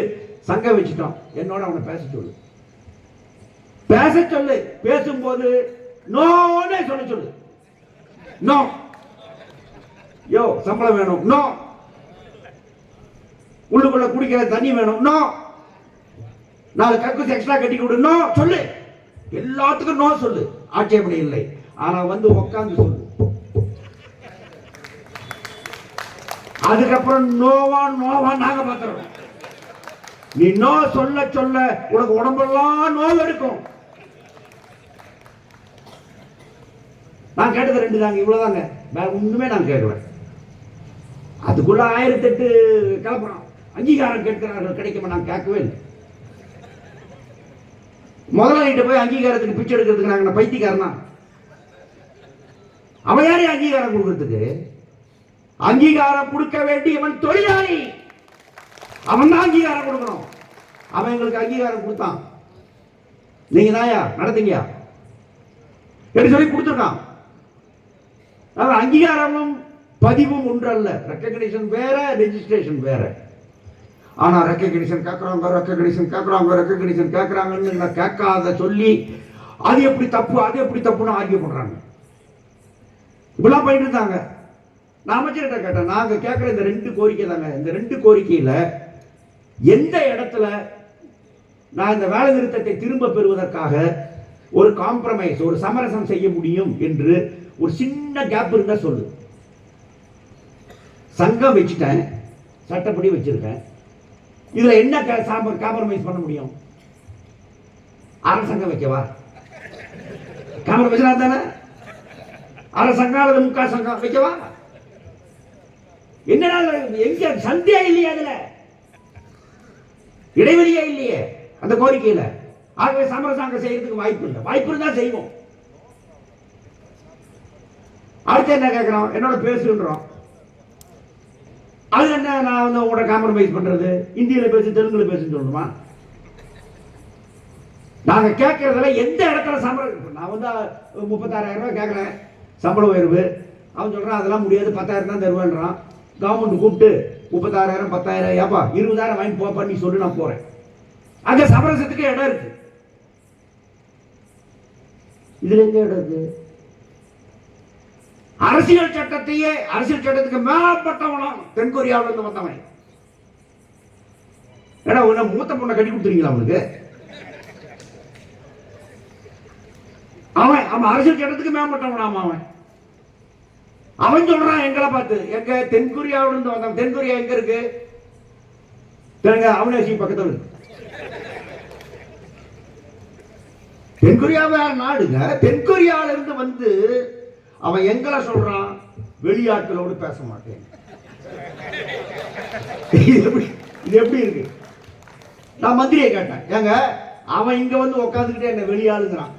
சங்கம் வச்சுட்டோம், என்னோட அவனை பேச சொல்லு. பேச சொல்லு. பேசும்போது நோனே சொல்ல சொல்லு. நோ. யோ சம்பளம் வேணும், நோ. உள்ளுக்குள்ள குடிக்கிற தண்ணி வேணும், நோ. 4 கக்கூஸ் எக்ஸ்ட்ரா கட்டி கொடு, நோ சொல்லு. எல்லாத்துக்கும் நோ சொல்லு, ஆட்சேபனை இல்லை. ஆனா உட்கார்ந்து சொல்லு. அதுக்கப்புறம் நோவா நாங்க பாத்துறோம். நீ நோ சொல்ல சொல்ல உனக்கு உடம்பெல்லாம் நோய் எடுக்கும். நான் கேட்டது 2 தாங்க, இவ்வளவுதாங்க. வேற ஒண்ணுமே நான் கேட்கல. அதுக்குள்ள 1008 கலப்படம். அங்கீகாரம் கேட்கிறார்கள், கிடைக்குமா? நான் கேட்கவே இல்லை. முதலாளிகிட்ட போய் அங்கீகாரத்துக்கு பிச்சை எடுக்கிறதுக்கு நாங்க பைத்தியக்காரனா? அவன் யாரே அங்கீகாரம் கொடுக்கறதுக்கு? அங்கீகாரம் கொடுக்க வேண்டியவன் தொழிலாளி. அவன் தான் அங்கீகாரம் கொடுக்கணும். அவன் எங்களுக்கு அங்கீகாரம் கொடுத்தான். நீங்க தாயா நடத்தீங்க என்று சொல்லி கொடுத்துருக்கான். அங்கீகாரமும் பதிவும் ஒன்றல்ல. ரெக்கக்னிஷன் வேற, ரெஜிஸ்ட்ரேஷன் வேற. ஆனா ரெக்கக்னிஷன் கேட்கறாங்க, ரெக்கக்னிஷன் கேட்கறாங்க, ரெக்கக்னிஷன் கேட்கறாங்கன்னு கேட்காத சொல்லி அது எப்படி தப்பு, அது எப்படி தப்புன்னு ஆர்கியூ பண்றாங்க. இப்பெல்லாம் பண்ணிட்டு இருந்தாங்க. நான் அமைச்சர்கிட்ட கேட்டேன், நாங்க கேட்கிற இந்த 2 கோரிக்கை தாங்க. இந்த 2 கோரிக்கையில எந்த இடத்துல நான் இந்த வேலை நிறுத்தத்தை திரும்ப பெறுவதற்காக ஒரு காம்ப்ரமைஸ், ஒரு சமரசம் செய்ய முடியும் என்று ஒரு சின்ன கேப் இருந்தா சொல்லு. சங்கம் வச்சுட்டேன், சட்டப்படி வச்சிருக்கேன். இதுல என்ன காம்ப்ரமைஸ் பண்ண முடியும்? அரசங்கம் வைக்கவா? காம்ப்ரமைஸ் தானே. அரசங்கம் அல்லது முக்கா சங்கம் வைக்கவா? என்ன எங்க சந்தியா இல்லையா? அதுல இடைவெளியா இல்லையே. அந்த கோரிக்கையில. ஆகவே சமரசம் செய்யறதுக்கு வாய்ப்பு இல்லை. வாய்ப்பு இருந்தா செய்வோம். அடுத்து என்ன கேட்கிறோம்? என்னோட பேசுன்றோம். அது என்ன? நான் வந்து உங்களோட காம்ப்ரமைஸ் பண்றது? இந்தியில பேசு, தெலுங்குல பேசுன்னு சொல்லணுமா? நாங்க கேட்கறதுல எந்த இடத்துல சம்பளம்? நான் வந்து 36,000 ரூபாய் கேட்கறேன் சம்பள உயர்வு. அவன் சொல்றான் அதெல்லாம் முடியாது, 10,000 தான் தருவேன்றான். கவர்மெண்ட் கூப்பிட்டு 36,000 10,000 ஏப்பா 20,000 வாங்கி போப்பா நீ சொல்லி நான் போறேன். அங்க சமரசத்துக்கு இடம் இருக்கு. இதுல எங்க இடம் இருக்கு? அரசியல் சட்டத்தையே, அரசியல் சட்டத்துக்கு மேற்பட்டவனும் தென்கொரியாவில இருந்து வந்தவன். ஏன்னா உன்ன மூத்த பொண்ணை கட்டி கொடுத்துறீங்களா அவனுக்கு? அவன் அரசியல் சட்டத்துக்கு மேம்பட்டவனாம். அவன் சொல்றான் எங்களை பார்த்து, எங்க தென்கொரியாவில இருந்து வந்தவன். தென்கொரியா எங்க இருக்கு? அவினாசி பக்கத்துல இருக்கு. தென்கொரியா வேற நாடுங்க. தென்கொரியாவில இருந்து வந்து அவன் எங்களை சொல்றான், வெளியாட்களோடு பேச மாட்டேன். இது எப்படி இருக்கு? நான் மந்திரியை கேட்டேன், ஏங்க அவன் இங்க வந்து உட்காந்துக்கிட்டே என்ன வெளியாளுங்கிறான்,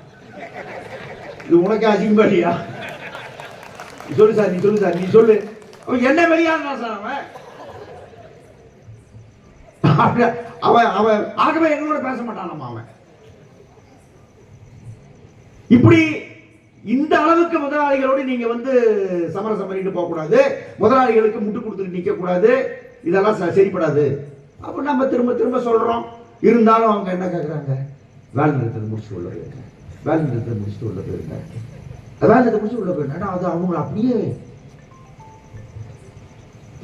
இது உனக்கு அசிங்கப்படியா? சொல்லு சார், நீ சொல்லு சார், நீ சொல்லு. அவன் என்ன வெளியாளுனா சார்? அவன் அவன் ஆகவே எங்களோட பேச மாட்டான் அவன். இப்படி இந்த அளவுக்கு முதலாளிகளோடு நீங்க வந்து சமரசம் பண்ணிட்டு போக கூடாது, முதலாளிகளுக்கு முட்டு கொடுத்துட்டு நிக்க கூடாது, இதெல்லாம் சரிப்படாது. அப்ப நம்ம திரும்ப திரும்ப சொல்றோம். இருந்தாலும் அவங்க என்ன கேட்கறாங்க? வேலை நிறுத்தத்தை முடிச்சுட்டு உள்ள போயிருங்க, வேலை நிறுத்தத்தை முடிச்சுட்டு உள்ள போயிருங்க, வேலை நிறுத்தத்தை முடிச்சு உள்ள போயிருந்தா அது அவங்க அப்படியே.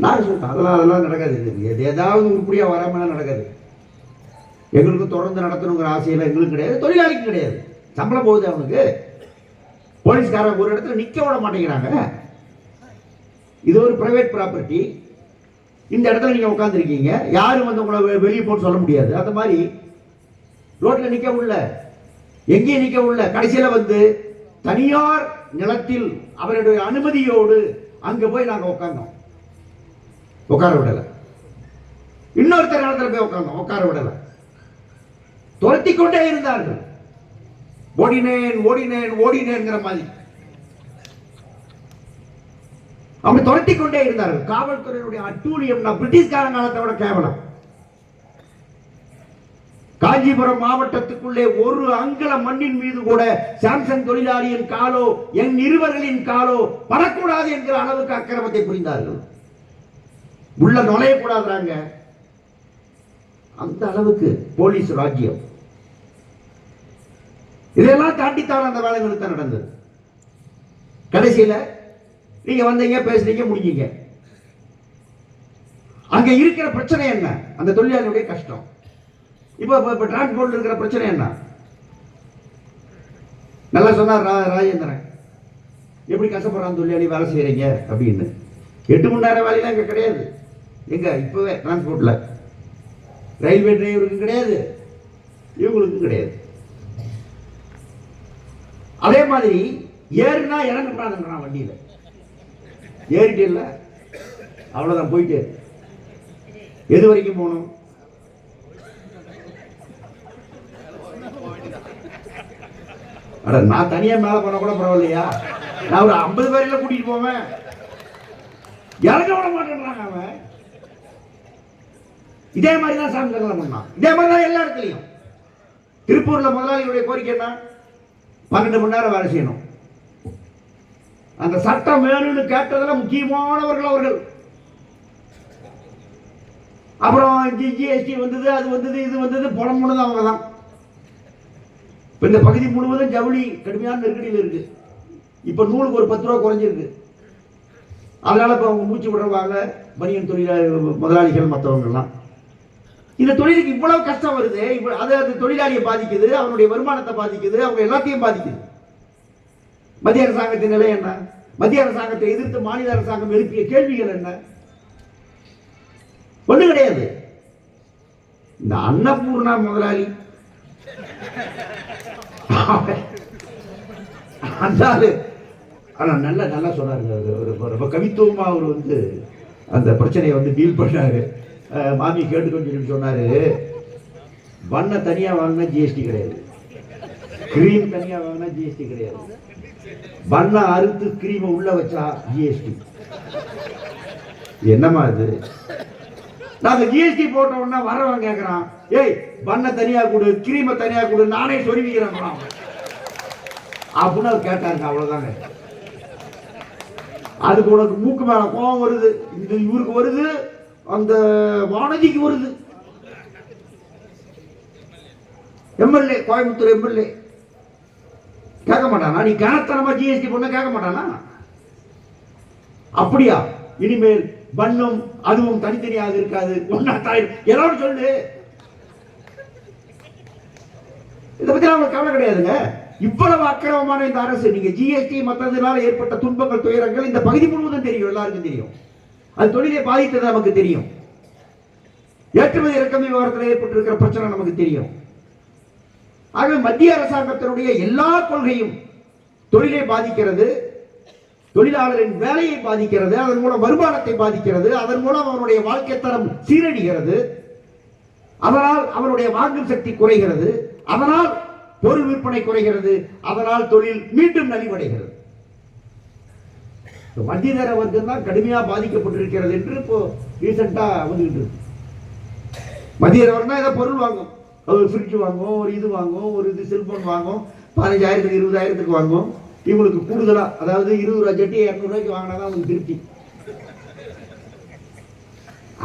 நான் சொல்றேன் அதெல்லாம் நடக்காது. ஏதாவது உருப்படியா வராம நடக்காது. எங்களுக்கு தொடர்ந்து நடத்தணுங்கிற ஆசையெல்லாம் எங்களுக்கு கிடையாது, தொழிலாளிக்கு கிடையாது. சம்பளம் போகுது அவனுக்கு. போலீஸ்காரன் ஒரு இடத்துல நிக்க விட மாட்டேங்கிறாங்க. இது ஒரு பிரைவேட் ப்ராப்பர்ட்டி. இந்த இடத்துல நீங்க உட்கார்ந்துருக்கீங்க, யாரும் வந்து உங்களை வெளியே போட்டு சொல்ல முடியாது. அந்த மாதிரி ரோட்ல நிக்க உள்ள, எங்கேயும் நிக்க உள்ள. கடைசியில வந்து தனியார் நிலத்தில் அவருடைய அனுமதியோடு அங்க போய் நாங்க உட்கார்ந்தோம். உட்கார விடல. இன்னொருத்தர் இடத்துல போய் உட்கார்ந்தோம், உட்கார விடல. துரத்தி கொண்டே இருந்தார்கள். ஓடினேன் ஓடினேன் ஓடினேங்கிற மாதிரி அவங்க துரத்தி கொண்டே இருந்தார்கள். காவல்துறையினுடைய அட்டூழியம் பிரிட்டிஷ்கார காலத்தை விட கேவலம். காஞ்சிபுரம் மாவட்டத்துக்குள்ளே ஒரு அங்குல மண்ணின் மீது கூட சாம்சங் தொழிலாளியின் காலோ என் இருவர்களின் காலோ படக்கூடாது என்கிற அளவுக்கு அக்கிரமத்தை புரிந்தார்கள். உள்ள நுழையக்கூடாதுறாங்க. அந்த அளவுக்கு போலீஸ் ராஜ்யம். இதெல்லாம் தாண்டித்தான் அந்த வேலை நிறுத்தம் நடந்தது. கடைசியில நீங்க வந்தீங்க, பேசுறீங்க, முடிஞ்சீங்க. அங்க இருக்கிற பிரச்சனை என்ன? அந்த தொழிலாளியுடைய கஷ்டம். இப்ப டிரான்ஸ்போர்ட்ல இருக்கிற பிரச்சனை என்ன? நல்லா சொன்னார் ராஜேந்திரன். எப்படி கஷ்டப்படுறான் தொழிலாளி வேலை செய்யறீங்க அப்படின்னு. 8 மணி நேரம் வேலையெல்லாம் இங்க கிடையாது. எங்க இப்பவே டிரான்ஸ்போர்ட்ல ரயில்வே டிரைவருக்கும் கிடையாது, இவங்களுக்கும் கிடையாது. அதே மாதிரி ஏறுனா இறங்கக்கூடாதுன்றான் வண்டியில. ஏறிட்டு இல்ல அவ்வளவுதான், போயிட்டு எது வரைக்கும் போகணும்? அட நான் தனியா மேல பண்ண கூட பரவாயில்லையா? நான் ஒரு 50 பேரையில கூட்டிட்டு போவேன். இறங்க விட மாட்டேன்றாங்க அவன். இதே மாதிரிதான் சாமி பண்ணான். இதே மாதிரிதான் எல்லா இடத்துலையும். திருப்பூர்ல முதலாளிகளுடைய கோரிக்கை என்ன? 12 மணி நேரம் வேலை செய்யணும். அந்த சட்டம் வேணும்னு கேட்டதுல முக்கியமானவர்கள் அவர்கள். அப்புறம் ஜிஎஸ்டி வந்தது, அது வந்தது, இது வந்தது, பணம் போனது அவங்க தான். இந்த பகுதி முழுவதும் ஜவுளி கடுமையான நெருக்கடியில் இருக்கு. இப்ப நூலுக்கு ஒரு 10 ரூபா குறைஞ்சிருக்கு. அதனால இப்ப அவங்க மூச்சு விடுறவாங்க பனியன் தொழிலாளி முதலாளிகள் மற்றவங்க எல்லாம். இந்த தொழிலுக்கு இவ்வளவு கஷ்டம் வருது. அது அந்த தொழிலாளியை பாதிக்குது, அவனுடைய வருமானத்தை பாதிக்குது, அவங்க எல்லாத்தையும் பாதிக்குது. மத்திய அரசாங்கத்தின் நிலை என்ன? மத்திய அரசாங்கத்தை எதிர்த்து மாநில அரசாங்கம் எழுப்பிய கேள்விகள் என்ன? ஒண்ணு கிடையாது. இந்த அன்னபூர்ணா முதலாளி நல்லா நல்லா சொன்னாரு. ரொம்ப கவித்துவமா அவர் வந்து அந்த பிரச்சனையை வந்து டீல் பண்ணாரு. மாமி கேட்டுக்கொண்டு சொன்னாரு, பண்ண தனியா வாங்கினா ஜிஎஸ்டி கிடையாது, கிரீம் தனியா வாங்கினா ஜிஎஸ்டி கிடையாது, பண்ண அறுத்து கிரீமை உள்ள வச்சா ஜிஎஸ்டி. என்னமா இது? நாங்க ஜிஎஸ்டி போட்ட உடனே வரவன் கேட்கறான், ஏய் பண்ண தனியா கொடு, கிரீமை தனியா கொடு, நானே சொருவிக்கிறேன் அப்படின்னு அவர் கேட்டாருங்க. அவ்வளவுதாங்க. அதுக்கு உனக்கு மூக்கு மேல கோபம் வருது, இது இவருக்கு வருது, அந்த வானதிக்கு வருது. எம்எல்ஏ, கோயம்புத்தூர் எம்எல்ஏ கேட்க மாட்டானா? நீ கனத்தனமா ஜிஎஸ்டி பண்ண கேட்க மாட்டானா? அப்படியா? இனிமேல் பண்ணும் அதுவும் தனித்தனியாக இருக்காது, ஒன்னா தாய் எல்லாரும் சொல்லு. இதை பத்தி அவங்களுக்கு கவலை கிடையாதுங்க. இவ்வளவு அக்கிரமமான இந்த அரசு, நீங்க ஜிஎஸ்டி மற்றதுனால ஏற்பட்ட துன்பங்கள், துயரங்கள் இந்த பகுதி முழுவதும் தெரியும், எல்லாருக்கும் தெரியும். அது தொழிலை பாதித்தது நமக்கு தெரியும். ஏற்றுமதி இறக்குமதி விவகாரத்தில் ஏற்பட்டிருக்கிற பிரச்சனை நமக்கு தெரியும். ஆகவே மத்திய அரசாங்கத்தினுடைய எல்லா கொள்கையும் தொழிலை பாதிக்கிறது, தொழிலாளரின் வேலையை பாதிக்கிறது, அதன் மூலம் வருமானத்தை பாதிக்கிறது, அதன் மூலம் அவனுடைய வாழ்க்கை தரம் சீரழிகிறது, அதனால் அவனுடைய வாங்கும் சக்தி குறைகிறது, அதனால் பொருள் விற்பனை குறைகிறது, அதனால் தொழில் மீண்டும் நலிவடைகிறது. மத்தியதர வர்க்கம் தான் கடுமையா பாதிக்கப்பட்டிருக்கிறது என்று இப்போ ரீசெண்டா வந்துகிட்டு இருக்கு. மத்திய வர்க்கம் ஏதோ பொருள் வாங்கும், ஒரு ஃப்ரிட்ஜ் வாங்கும், ஒரு இது வாங்கும், ஒரு இது செல்போன் வாங்கும், 15,000 20,000 வாங்கும். இவங்களுக்கு கூடுதலா, அதாவது 20 ரூபாய் ஜட்டி 200 ரூபாய்க்கு வாங்கினாதான் அவங்களுக்கு திருப்தி.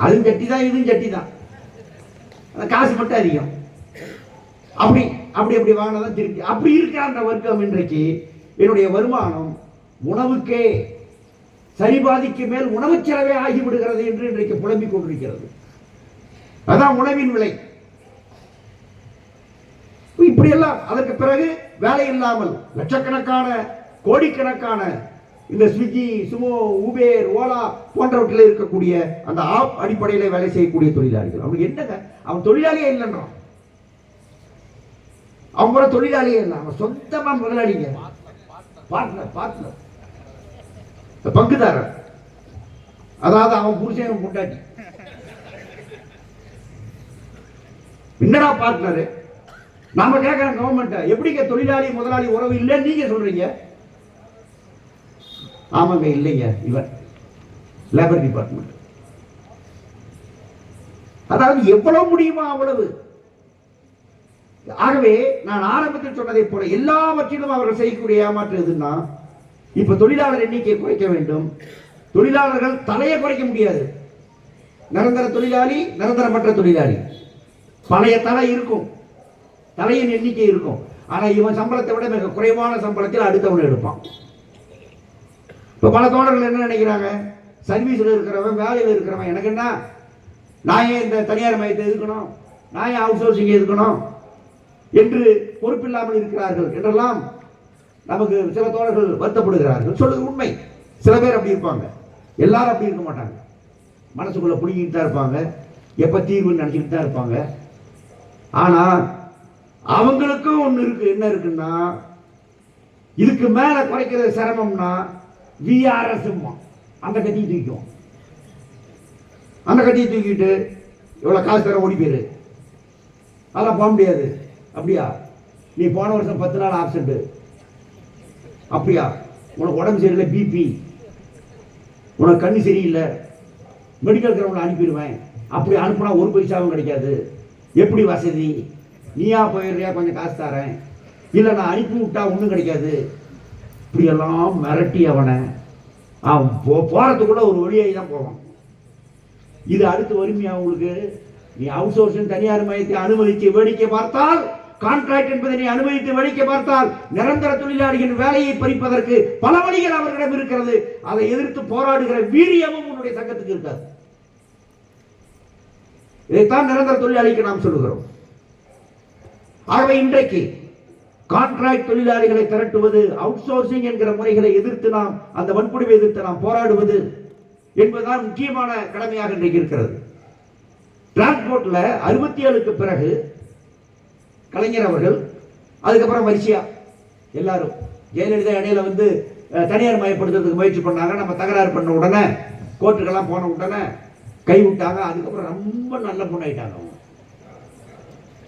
அதுவும் ஜட்டி தான், இதுவும் ஜட்டி தான், காசு மட்டும் அதிகம். அப்படி அப்படி அப்படி வாங்கினாதான் திருப்தி. அப்படி இருக்கிற அந்த வர்க்கம் இன்றைக்கு என்னுடைய வருமானம் உணவுக்கே சரிபாதிக்கு மேல் உணவு செலவே ஆகிவிடுகிறது என்று இன்றைக்கு புலம்பிக் கொண்டிருக்கிறது. அதான் உணவின் விலை. இப்படி எல்லாம் அதற்கு பிறகு வேலை இல்லாமல் லட்சக்கணக்கான கோடிக்கணக்கான இந்த ஸ்விக்கி, சுமோ, ஊபேர், ஓலா போன்றவற்றில் இருக்கக்கூடிய அந்த ஆப் அடிப்படையில் வேலை செய்யக்கூடிய தொழிலாளிகள், அவனுக்கு என்னங்க, அவன் தொழிலாளியே இல்லைன்றான். அவன் கூட தொழிலாளியே இல்லை, அவன் சொந்தமா முதலாளிங்க, பார்ட்னர், பங்குதாரர். அதாவது அவன் புருஷன் முண்டாட்டி. என்னடா பார்ட்னர்? நாம கேட்கிறோம் கவர்மெண்ட், எப்படிங்க தொழிலாளி முதலாளி உறவு இல்லைன்னு நீங்க சொல்றீங்க? ஆமாங்க, இல்லைங்க, இவர் லேபர் டிபார்ட்மெண்ட். அதாவது எவ்வளவு முடியுமா அவ்வளவு. ஆகவே நான் ஆரம்பத்தில் சொன்னதை போல எல்லாவற்றிலும் அவர்கள் செய்யக்கூடிய ஏமாற்று எதுன்னா, இப்ப தொழிலாளர் எண்ணிக்கையை குறைக்க வேண்டும். தொழிலாளர்கள் தலையை குறைக்க முடியாது. நிரந்தர தொழிலாளி, நிரந்தரமற்ற தொழிலாளி, பழைய தலை இருக்கும், தலையின் எண்ணிக்கை இருக்கும். ஆனா இவன் சம்பளத்தை விட மிக குறைவான சம்பளத்தில் அடுத்தவன் எடுப்பான். இப்ப பல தோழர்கள் என்ன நினைக்கிறாங்க, சர்வீஸ்ல இருக்கிறவன், வேலையில் இருக்கிறவன், எனக்கு என்ன, நான் ஏன் இந்த தனியார் மையத்தை எதுக்கணும், நான் ஏன் அவுட் சோர்சிங் எதுக்கணும் என்று பொறுப்பில்லாமல் இருக்கிறார்கள் என்றெல்லாம் நமக்கு சில தோழர்கள் வருத்தப்படுகிறார்கள். சொல்றது உண்மை. சில பேர் அப்படி இருப்பாங்க, எல்லாரும் அப்படி இருக்க மாட்டாங்க. மனசுக்குள்ள புடிங்கிட்டு தான் இருப்பாங்க, எப்ப தீர்வுன்னு நினைச்சிட்டு தான் இருப்பாங்க. ஆனா அவங்களுக்கும் ஒண்ணு இருக்கு. என்ன இருக்குன்னா, இதுக்கு மேல குறைக்கிறது சிரமம்னா விஆர்எஸ் அந்த கட்டியை தூக்கும். அந்த கட்டியை தூக்கிட்டு இவ்வளவு காசு தர ஓடி போயிரு, அதெல்லாம் போக முடியாது. அப்படியா, நீ போன வருஷம் 10 நாள் ஆப்சென்ட், அப்படியா, உனக்கு உடம்பு சரியில்லை, பிபி, உனக்கு கண்ணு சரியில்லை, மெடிக்கல் கிரவுண்ட் அனுப்பிடுவேன். அப்படி அனுப்புனா ஒரு பைசாவும் கிடைக்காது. எப்படி வசதி, நீயா போயிடுறியா, கொஞ்சம் காசு தரேன், இல்லை நான் அனுப்பி விட்டா ஒன்றும் கிடைக்காது. இப்படியெல்லாம் மிரட்டி அவனை அவன் போறதுக்குள்ள ஒரு வழியாகி தான் போவான். இது அடுத்து வறுமையா உங்களுக்கு? நீ அவுட் சோர்சிங் தனியார் மையத்தை அனுமதித்து வேடிக்கை பார்த்தால், கான்ட்ராக்ட் என்பதை நீ அனுமதித்து வேடிக்கை பார்த்தால், நிரந்தர தொழிலாளிகளின் வேலையை பறிப்பதற்கு பல வழிகள் அவர்களிடம் இருக்கிறது. அதை எதிர்த்து போராடுகிற வீரியமும் உன்னுடைய சங்கத்துக்கு இருக்காது. இதைத்தான் நிரந்தர தொழிலாளிக்கு நாம் சொல்லுகிறோம். ஆகவே இன்றைக்கு கான்ட்ராக்ட் தொழிலாளிகளை திரட்டுவது, அவுட் சோர்சிங் என்கிற முறைகளை எதிர்த்து நாம், அந்த வன்கொடுமை எதிர்த்து நாம் போராடுவது என்பதுதான் முக்கியமான கடமையாக இன்றைக்கு இருக்கிறது. டிரான்ஸ்போர்ட்ல 67க்கு பிறகு கலைஞர் அவர்கள், அதுக்கப்புறம் வரிசையா எல்லாரும், ஜெயலலிதா இடையில வந்து தனியார் மயப்படுத்துறதுக்கு முயற்சி பண்ணாங்க. நம்ம தகராறு பண்ண உடனே, கோர்ட்டுக்கெல்லாம் போன உடனே கை விட்டாங்க. அதுக்கப்புறம் ரொம்ப நல்ல பொண்ணாயிட்டாங்க.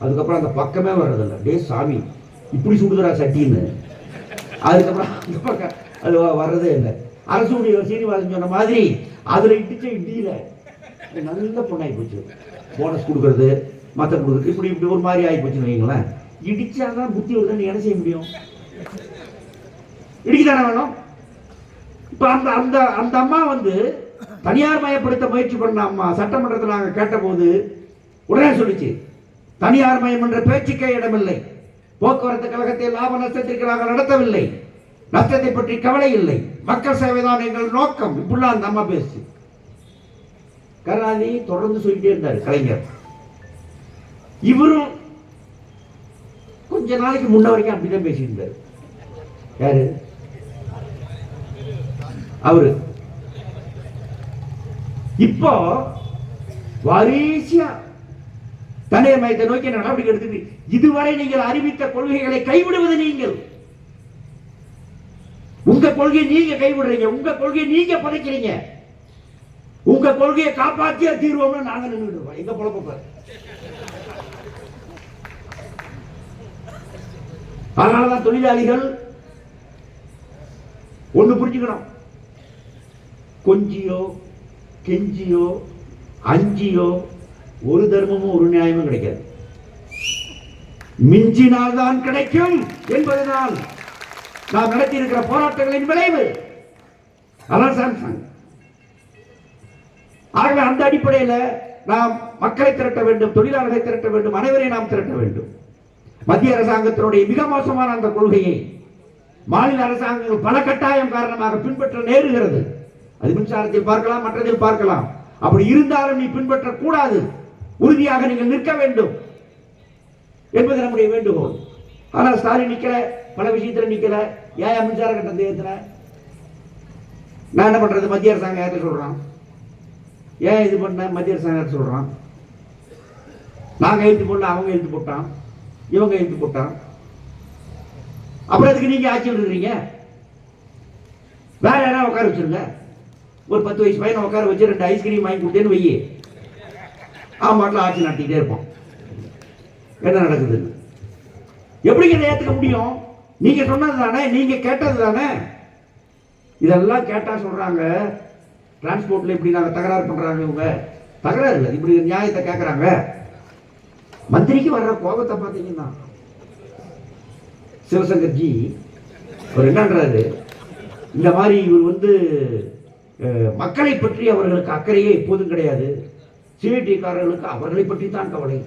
அதுக்கப்புறம் அந்த பக்கமே வர்றதில்லை. டே சாமி இப்படி சுடுதுறா சட்டின்னு. அதுக்கப்புறம் அந்த பக்கம் அது வர்றதே இல்லை. அரசு சீனிவாசன் சொன்ன மாதிரி அதில் இடிச்ச இடியில நல்ல பொண்ணாகி போச்சு. போனஸ் கொடுக்கறது மற்ற கொடுக்குறது இப்படி இப்படி ஒரு மாதிரி ஆகி போச்சுன்னு வைங்களேன். இடிச்சாதான் புத்தி வருதுன்னு என்ன செய்ய முடியும்? இடிக்கத்தானே வேணும். இப்ப அந்த அந்த அந்த அம்மா வந்து தனியார் மயப்படுத்த முயற்சி பண்ண அம்மா சட்டமன்றத்தில் நாங்கள் கேட்டபோது உடனே சொல்லிச்சு, தனியார் மயம் என்ற பேச்சுக்கே இடமில்லை, போக்குவரத்து கழகத்தை லாப நஷ்டத்திற்கு நாங்கள் நடத்தவில்லை, நஷ்டத்தை பற்றி கவலை இல்லை, மக்கள் சேவைதான் எங்கள் நோக்கம். இப்படிலாம் அந்த அம்மா பேசு. கருணாநிதி தொடர்ந்து சொல்லிட்டே இருந்தார் கலைஞர். இவரும் கொஞ்ச நாளைக்கு முன்ன வரைக்கும் அப்படிதான் பேசியிருந்தார். யாரு அவரு? இப்போ வாரிசியா தனியார் மயத்தை நோக்கி நடவடிக்கை எடுத்து இதுவரை நீங்கள் அறிவித்த கொள்கைகளை கைவிடுவது நீங்கள். உங்க கொள்கையை நீங்க கைவிடுறீங்க, உங்க கொள்கையை நீங்க புதைக்கிறீங்க. உங்க கொள்கையை காப்பாற்றிய தீர்வோம்னு நாங்க நின்றுடுவோம். எங்க பொழப்ப அதனாலதான் தொழிலாளிகள் ஒண்ணு புரிஞ்சுக்கணும். கொஞ்சியோ கெஞ்சியோ அஞ்சியோ ஒரு தர்மமும் ஒரு நியாயமும் கிடைக்காது. மிஞ்சினால் தான் கிடைக்கும் என்பதுதான் நாம் நடத்தி இருக்கிற போராட்டங்களின் விளைவு. அதான் சாம்சங். ஆகவே அந்த அடிப்படையில் நாம் மக்களை திரட்ட வேண்டும், தொழிலாளர்களை திரட்ட வேண்டும், அனைவரையும் நாம் திரட்ட வேண்டும். மத்திய அரசாங்கத்தினுடைய மிக மோசமான அந்த கொள்கையை மாநில அரசாங்கங்கள் பல கட்டாயம் காரணமாக பின்பற்ற நேருகிறது. அது மின்சாரத்தில் பார்க்கலாம், மற்றதில் பார்க்கலாம். அப்படி இருந்தாலும் நீ பின்பற்றக்கூடாது, உறுதியாக நீங்கள் நிற்க வேண்டும் என்பது நம்முடைய வேண்டுகோள். ஆனால் ஸ்டாலின் நிக்கல, பல விஷயத்தில் நிக்கல. ஏன் மின்சார கட்டணத்தை ஏற்றின? நான் என்ன பண்றது? மத்திய அரசாங்கம் ஏற்ற சொல்றான். ஏன் இது பண்ண? மத்திய அரசாங்கம் சொல்றான். நாங்க எழுத்து போடல, அவங்க எழுத்து போட்டான், இவங்க எழுத்து போட்டான். அப்புறம் அதுக்கு நீங்க ஆட்சி விடுறீங்க? வேற யாராவது உட்கார வச்சிருங்க. ஒரு 10 வயசு பையனை உட்கார வச்சு 2 ஐஸ்கிரீம் வாங்கி கொடுத்தேன்னு வையே, ஆமாட்டில் ஆட்சி நடத்திக்கிட்டே இருப்போம். என்ன நடக்குது? எப்படி இதை ஏற்றுக்க முடியும்? நீங்க சொன்னது தானே, நீங்க கேட்டது தானே. இதெல்லாம் கேட்டா சொல்றாங்க டிரான்ஸ்போர்ட்ல இப்படி நாங்க தகராறு பண்றாங்க. இவங்க தகராறு இல்லை, இப்படி நியாயத்தை கேட்கறாங்க. மந்திரிக்கு வர்ற கோபத்தை பார்த்தீங்கன்னா சிவசங்கர்ஜி அவர் என்னன்றாரு, இந்த மாதிரி இவர் வந்து மக்களை பற்றி அவர்களுக்கு அக்கறையே எப்போதும் கிடையாது, சிஐடிக்காரர்களுக்கு அவர்களை பற்றி தான் கவலை.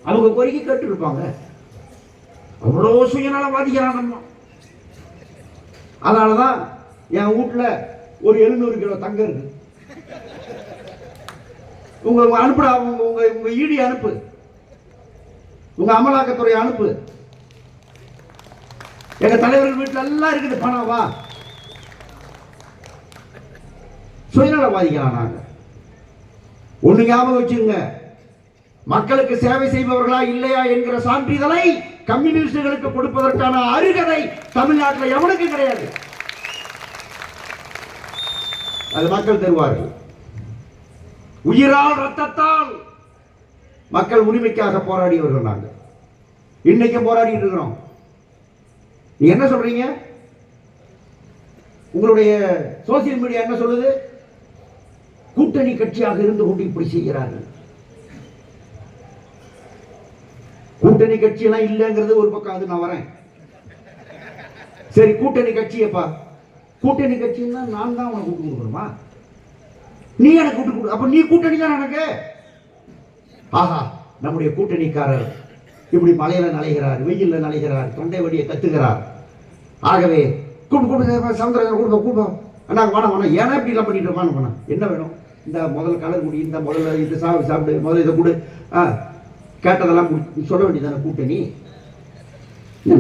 அவங்க கோரிக்கை கேட்டு இருப்பாங்க. அவ்வளோ சுயநலவாதிகளான நம்ம. அதனாலதான் என் வீட்டுல ஒரு 700 கிலோ தங்கம் இருக்கு. உங்க அனுப்புடா, உங்க ஈடி அனுப்பு, உங்க அமலாக்கத்துறை அனுப்பு. எங்க தலைவர்கள் வீட்டுல எல்லாம் இருக்குது பணம். வா. சுயநலவாதிகளானாங்க. ஒண்ணு ஞாபகம் வச்சுங்க, மக்களுக்கு சேவை செய்பவர்களா இல்லையா என்கிற சான்றிதழை கம்யூனிஸ்டுகளுக்கு கொடுப்பதற்கான அருகதை தமிழ்நாட்டில் எவனுக்கு கிடையாது. அது மக்கள் தருவார்கள். உயிரால் ரத்தத்தால் மக்கள் உரிமைக்காக போராடியவர்கள் நாங்கள். இன்னைக்கு போராடிட்டு இருக்கிறோம். நீ என்ன சொல்றீங்க? உங்களுடைய சோசியல் மீடியா என்ன சொல்லுது? கூட்டணி கட்சியாக இருந்து கொண்டு இப்படி செய்கிறார்கள். கூட்டணி கட்சி எல்லாம் இல்லைங்கிறது ஒரு பக்கம், அது நான் வரேன். சரி, கூட்டணி கட்சியப்பா, கூட்டணி கட்சின்னா நான் தான் உனக்கு கூட்டு கொடுக்கணுமா? நீ எனக்கு கூட்டு கொடு. அப்ப நீ கூட்டணி தான் எனக்கு. ஆஹா, நம்முடைய கூட்டணிக்காரர் இப்படி மலையில நலைகிறார், வெயில்ல நலைகிறார், தொண்டை வடியை கத்துகிறார். ஆகவே சமுத்திரம் கூட்டம் நாங்கள் வேணாம் வேணாம், ஏன்னா இப்படி எல்லாம் பண்ணிட்டு இருப்பான்னு என்ன வேணும்? இந்த முதல் கலர் குடி, இந்த முதல்ல இது சாப்பிடு, முதல்ல இதை கொடு, கேட்டதெல்லாம் சொல்ல வேண்டியதான கூட்டணி.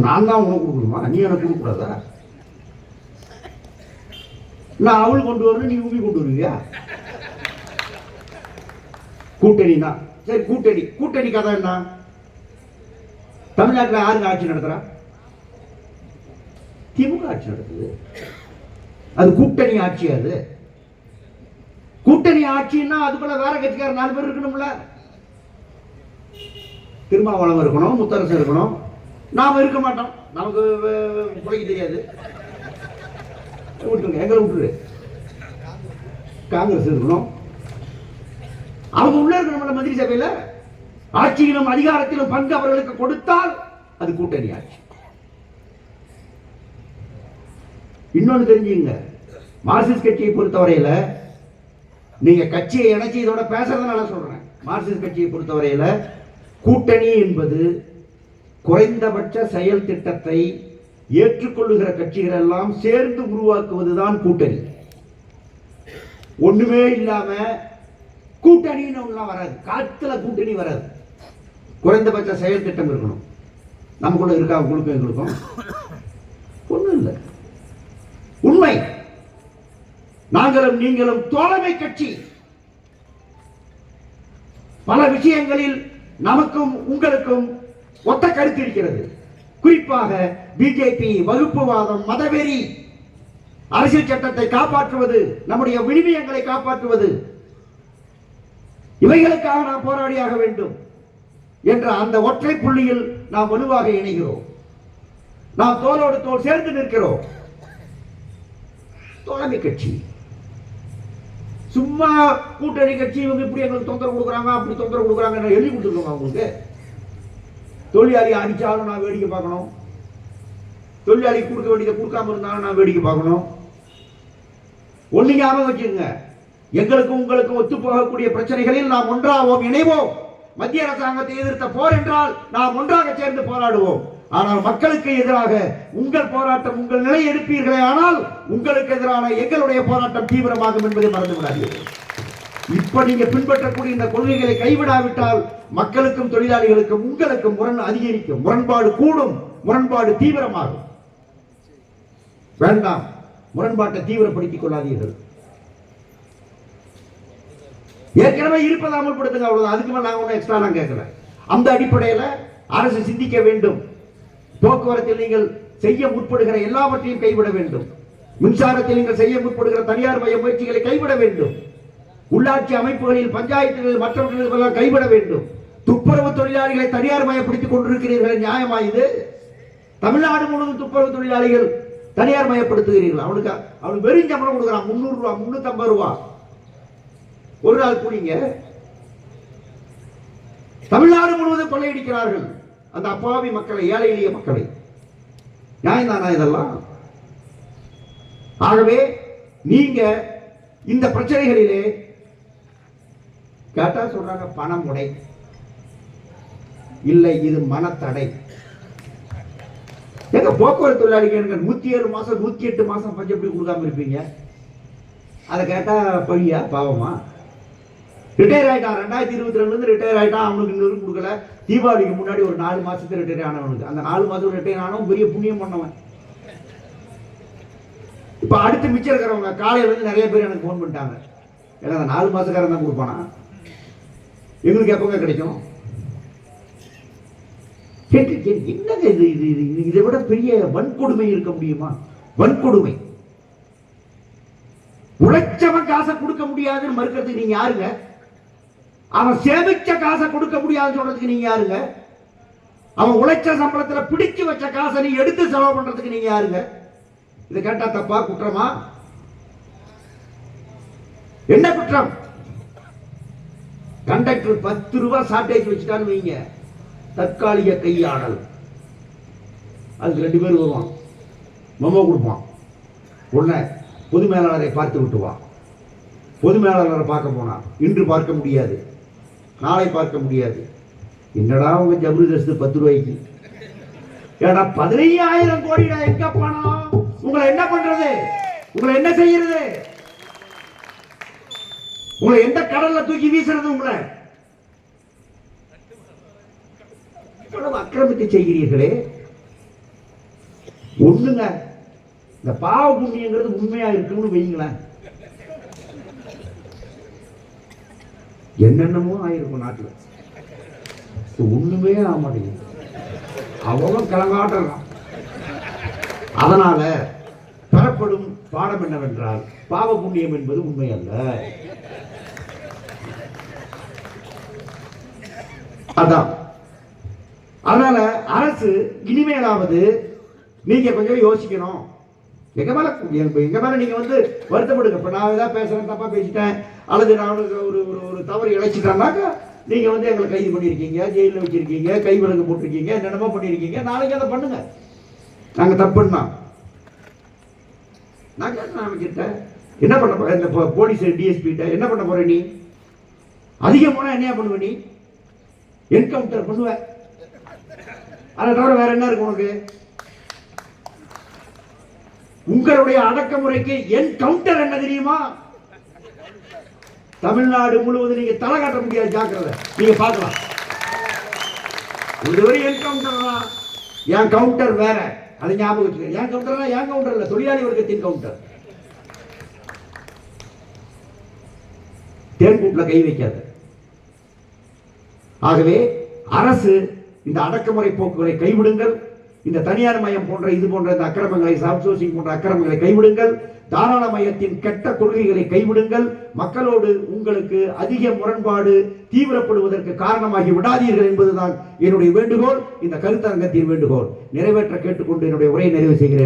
நான் தான் உனக்கு கொடுக்கணுமா? நீ எனக்கு கொடுக்கூடாதா? நான் அவள் கொண்டு வரணும், நீ உபி கொண்டு வருவியா? கூட்டணினா சரி, கூட்டணி கூட்டணி கதை என்ன? தமிழ்நாட்டில் யாருங்க ஆட்சி நடத்துறா? திமுக ஆட்சி நடக்குது. அது கூட்டணி ஆட்சி. அது கூட்டணி ஆட்சின்னா அதுக்குள்ள வேற கட்சிக்கார 4 பேர் இருக்கணும்ல. திருமாவளவன் இருக்கணும், முத்தரசு இருக்கணும். நாம இருக்க மாட்டோம், நமக்கு பிழைக்க தெரியாது. விட்டுருங்க, எங்களை விட்டுரு. காங்கிரஸ் இருக்கணும், அவங்க உள்ள இருக்கணும். மந்திரி சபையில ஆட்சியிலும் அதிகாரத்திலும் பங்கு அவர்களுக்கு கொடுத்தால் அது கூட்டணி ஆட்சி. இன்னொன்னு தெரிஞ்சுங்க, மார்க்சிஸ்ட் கட்சியை பொறுத்தவரையில நீங்க கட்சியை இணைச்சி இதோட பேசுறதுனால சொல்றேன். மார்க்சிஸ்ட் கட்சியை பொறுத்தவரையில கூட்டணி என்பது குறைந்தபட்ச செயல் திட்டத்தை ஏற்றுக்கொள்ளுகிற கட்சிகள் எல்லாம் சேர்ந்து உருவாக்குவதுதான் கூட்டணி. ஒண்ணுமே இல்லாம கூட்டணின்னு ஒண்ணு வராது, காத்துல கூட்டணி வராது. குறைந்தபட்ச செயல் திட்டம் இருக்கணும். நமக்குள்ள இருக்கா உங்களுக்கும் எங்களுக்கும் ஒண்ணும் இல்லை. உண்மை, நாங்களும் நீங்களும் தோழமை கட்சி. பல விஷயங்களில் நமக்கும் உங்களுக்கும் ஒத்த கருத்து இருக்கிறது. குறிப்பாக பிஜேபி வகுப்புவாதம், மதவெறி, அரசியல் சட்டத்தை காப்பாற்றுவது, நம்முடைய விழுமியங்களை காப்பாற்றுவது, இவைகளுக்காக நாம் போராடியாக வேண்டும் என்ற அந்த ஒற்றை புள்ளியில் நாம் வலுவாக இணைகிறோம். நாம் தோளோடு தோள் சேர்ந்து நிற்கிறோம். தோழமை கட்சி சும்மா கூட்டணி கட்சி இவங்க இப்படி எங்களுக்கு தொந்தரவு கொடுக்குறாங்க, அப்படி தொந்தரவு கொடுக்குறாங்க எழுதி கொடுத்துருக்கோம். அவங்களுக்கு தொழிலாளி அடிச்சாலும் நான் வேடிக்கை பார்க்கணும், தொழிலாளி கொடுக்க வேண்டியதை கொடுக்காம இருந்தாலும் நான் வேடிக்கை பார்க்கணும். ஒண்ணு ஞாபகம் வச்சுங்க, எங்களுக்கும் உங்களுக்கும் ஒத்து போகக்கூடிய பிரச்சனைகளில் நாம் ஒன்றாவோம், இணைவோம். மத்திய அரசாங்கத்தை எதிர்த்த போர் என்றால் நாம் ஒன்றாக சேர்ந்து போராடுவோம். ஆனால் மக்களுக்கு எதிராக உங்கள் போராட்டம், உங்கள் நிலை எடுப்பீர்களே, ஆனால் உங்களுக்கு எதிரான எங்களுடைய போராட்டம் தீவிரமாகும் என்பதை மறந்து விடாதீர்கள். இப்ப நீங்க பின்பற்றக்கூடிய இந்த கொள்கைகளை கைவிடாவிட்டால் மக்களுக்கும் தொழிலாளிகளுக்கும் உங்களுக்கும் முரண் அதிகரிக்கும், முரண்பாடு கூடும், முரண்பாடு தீவிரமாகும். வேண்டாம், முரண்பாட்டை தீவிரப்படுத்திக் கொள்ளாதீர்கள். ஏற்கனவே இருப்பதை அமல்படுத்துங்க, அவ்வளவுதான். அதுக்கு மேல நாங்க ஒன்றும் எக்ஸ்ட்ரா நான் கேட்கல. அந்த அடிப்படையில் அரசு சிந்திக்க வேண்டும். போக்குவரத்தில் நீங்கள் செய்ய முற்படுகிற எல்லாவற்றையும் கைவிட வேண்டும். மின்சாரத்தில் நீங்கள் செய்ய முற்படுகிற தனியார் மய முயற்சிகளை கைவிட வேண்டும். உள்ளாட்சி அமைப்புகளில், பஞ்சாயத்துகளில், மற்றவர்கள் கைவிட வேண்டும். துப்புரவு தொழிலாளிகளை தனியார் மயப்படுத்திக் கொண்டிருக்கிறீர்கள், நியாயமா இது? தமிழ்நாடு முழுவதும் துப்புரவு தொழிலாளிகள் தனியார் மயப்படுத்துகிறீர்கள். அவனுக்கு வெறும் சம்பளம் கொடுக்குறான், 300 ரூபா, 350 ரூபா ஒரு நாள் கூலிங்க. தமிழ்நாடு முழுவதும் கொள்ளையடிக்கிறார்கள் அந்த அப்பாவி மக்களை, ஏழை எளிய மக்களை. நியாயம் தானா இதெல்லாம்? ஆகவே நீங்க இந்த பிரச்சனைகளிலே கேட்டா சொல்றாங்க பணம் உடை இல்லை, இது மனத்தடை. எங்க போக்குவரத்து தொழிலாளிகள் 107 மாசம் 108 மாசம் பஞ்சம் எப்படி கொடுக்காம இருப்பீங்க? அதை கேட்டா பழியா பாவமா? ரிட்டையர் ஆயிட்டான், 2022 ரிட்டையர் ஆயிட்டான், அவனுக்கு இன்னொரு கொடுக்கல. தீபாவளிக்கு முன்னாடி ஒரு 4 மாசத்துக்கு ரிட்டையர் ஆனவனுக்கு, அந்த 4 மாசம் ரிட்டையர் ஆனவன் பெரிய புண்ணியம் பண்ணவன். இப்ப அடுத்து மிச்சம் இருக்கிறவங்க காலையில இருந்து நிறைய பேர் எனக்கு போன் பண்ணிட்டாங்க, ஏன்னா அந்த 4 மாசக்காரன் தான் கொடுப்பானா, எங்களுக்கு எப்பங்க கிடைக்கும்? என்னங்க இது? இதை விட பெரிய வன்கொடுமை இருக்க முடியுமா? வன்கொடுமை. உழைச்சவன் காசை கொடுக்க முடியாதுன்னு மறுக்கிறதுக்கு நீங்க யாருங்க? அவன் சேமிச்ச காசை கொடுக்க முடியாதுன்னு சொல்றதுக்கு நீங்க யாருங்க? அவன் உழைச்ச சம்பளத்துல பிடிச்சு வச்ச காசை நீ எடுத்து செலவு பண்றதுக்கு நீங்க யாருங்க? இதை கேட்டா தப்பா, குற்றமா? என்ன குற்றம்? கண்டக்டர் 10 ரூபாய் ஷார்டேஜ் வச்சுட்டான்னு வைங்க, தற்காலிக கையாடல், அதுக்கு 2 பேர் வருவான், மெமோ கொடுப்பான். உடனே பொது மேலாளரை பார்த்து விட்டுவான். பொது மேலாளரை பார்க்க போனா இன்று பார்க்க முடியாது, நாளை பார்க்க முடியாது. என்னடா உங்க ஜபர்தஸ்து 10 ரூபாய்க்கு? ஏடா 15,000 கோடிடா, எங்க பணம்? உங்களை என்ன பண்றது? உங்களை என்ன செய்யறது? உங்களை எந்த கடல்ல தூக்கி வீசுறது? உங்களை அக்கிரமித்து செய்கிறீர்களே. ஒண்ணுங்க, இந்த பாவ புண்ணியங்கிறது உண்மையா இருக்குன்னு வைங்களேன், என்னென்னமோ ஆயிருக்கும் நாட்டுல. ஒண்ணுமே ஆக மாட்டேங்குது, அவ்வளவு கிளங்காட்டுறான். அதனால பெறப்படும் பாடம் என்னவென்றால், பாவ புண்ணியம் என்பது உண்மை அல்ல. அதான் அதனால அரசு இனிமேலாவது நீங்க கொஞ்சம் யோசிக்கணும். எங்க மேல நீங்க வந்து வருத்தப்படுங்க. இப்ப நான் ஏதாவது பேசுறேன், தப்பா பேசிட்டேன் அல்லது நான் ஒரு ஒரு தவறு இழைச்சிட்டேன்னாக்கா நீங்க வந்து எங்களை கைது பண்ணியிருக்கீங்க, ஜெயிலில் வச்சிருக்கீங்க, கை விலங்கு போட்டிருக்கீங்க, என்னென்னமோ பண்ணியிருக்கீங்க. நாளைக்கு அதை பண்ணுங்க. நாங்க தப்புன்னா நான் கேட்டேன் அமைச்சர்கிட்ட, என்ன பண்ண போற இந்த போலீஸ் டிஎஸ்பி என்ன பண்ண போற நீ? அதிகம் போனா என்ன பண்ணுவ நீ? என்கவுண்டர் பண்ணுவ. அதை தவிர வேற என்ன இருக்கு உனக்கு? உங்களுடைய அடக்குமுறைக்கு என்கவுண்டர் என்ன தெரியுமா? தமிழ்நாடு முழுவதும் நீங்க தலை காட்ட முடியாது. ஜாக்கிரதை, நீங்க பார்க்கலாம். இதுவரை என்கவுண்டர் தான், என் கவுண்டர் வேற. அதை ஞாபகம் வச்சுக்க. என் கவுண்டர் என் கவுண்டர் இல்ல, தொழிலாளி வர்க்கத்தின் கவுண்டர். தேர்கூட்ல கை வைக்காத. ஆகவே அரசு இந்த அடக்குமுறை போக்குகளை கைவிடுங்கள். இந்த தனியார் மயம் போன்ற இது போன்ற இந்த அக்கிரமங்களை, அவுட்சோர்சிங் போன்ற அக்கிரமங்களை கைவிடுங்கள். தாராள மயத்தின் கெட்ட கொள்கைகளை கைவிடுங்கள். மக்களோடு உங்களுக்கு அதிக முரண்பாடு தீவிரப்படுவதற்கு காரணமாகி விடாதீர்கள் என்பதுதான் என்னுடைய வேண்டுகோள். இந்த கருத்தரங்கத்தின் வேண்டுகோள் நிறைவேற்ற கேட்டுக்கொண்டு என்னுடைய உரையை நிறைவு செய்கிறேன்.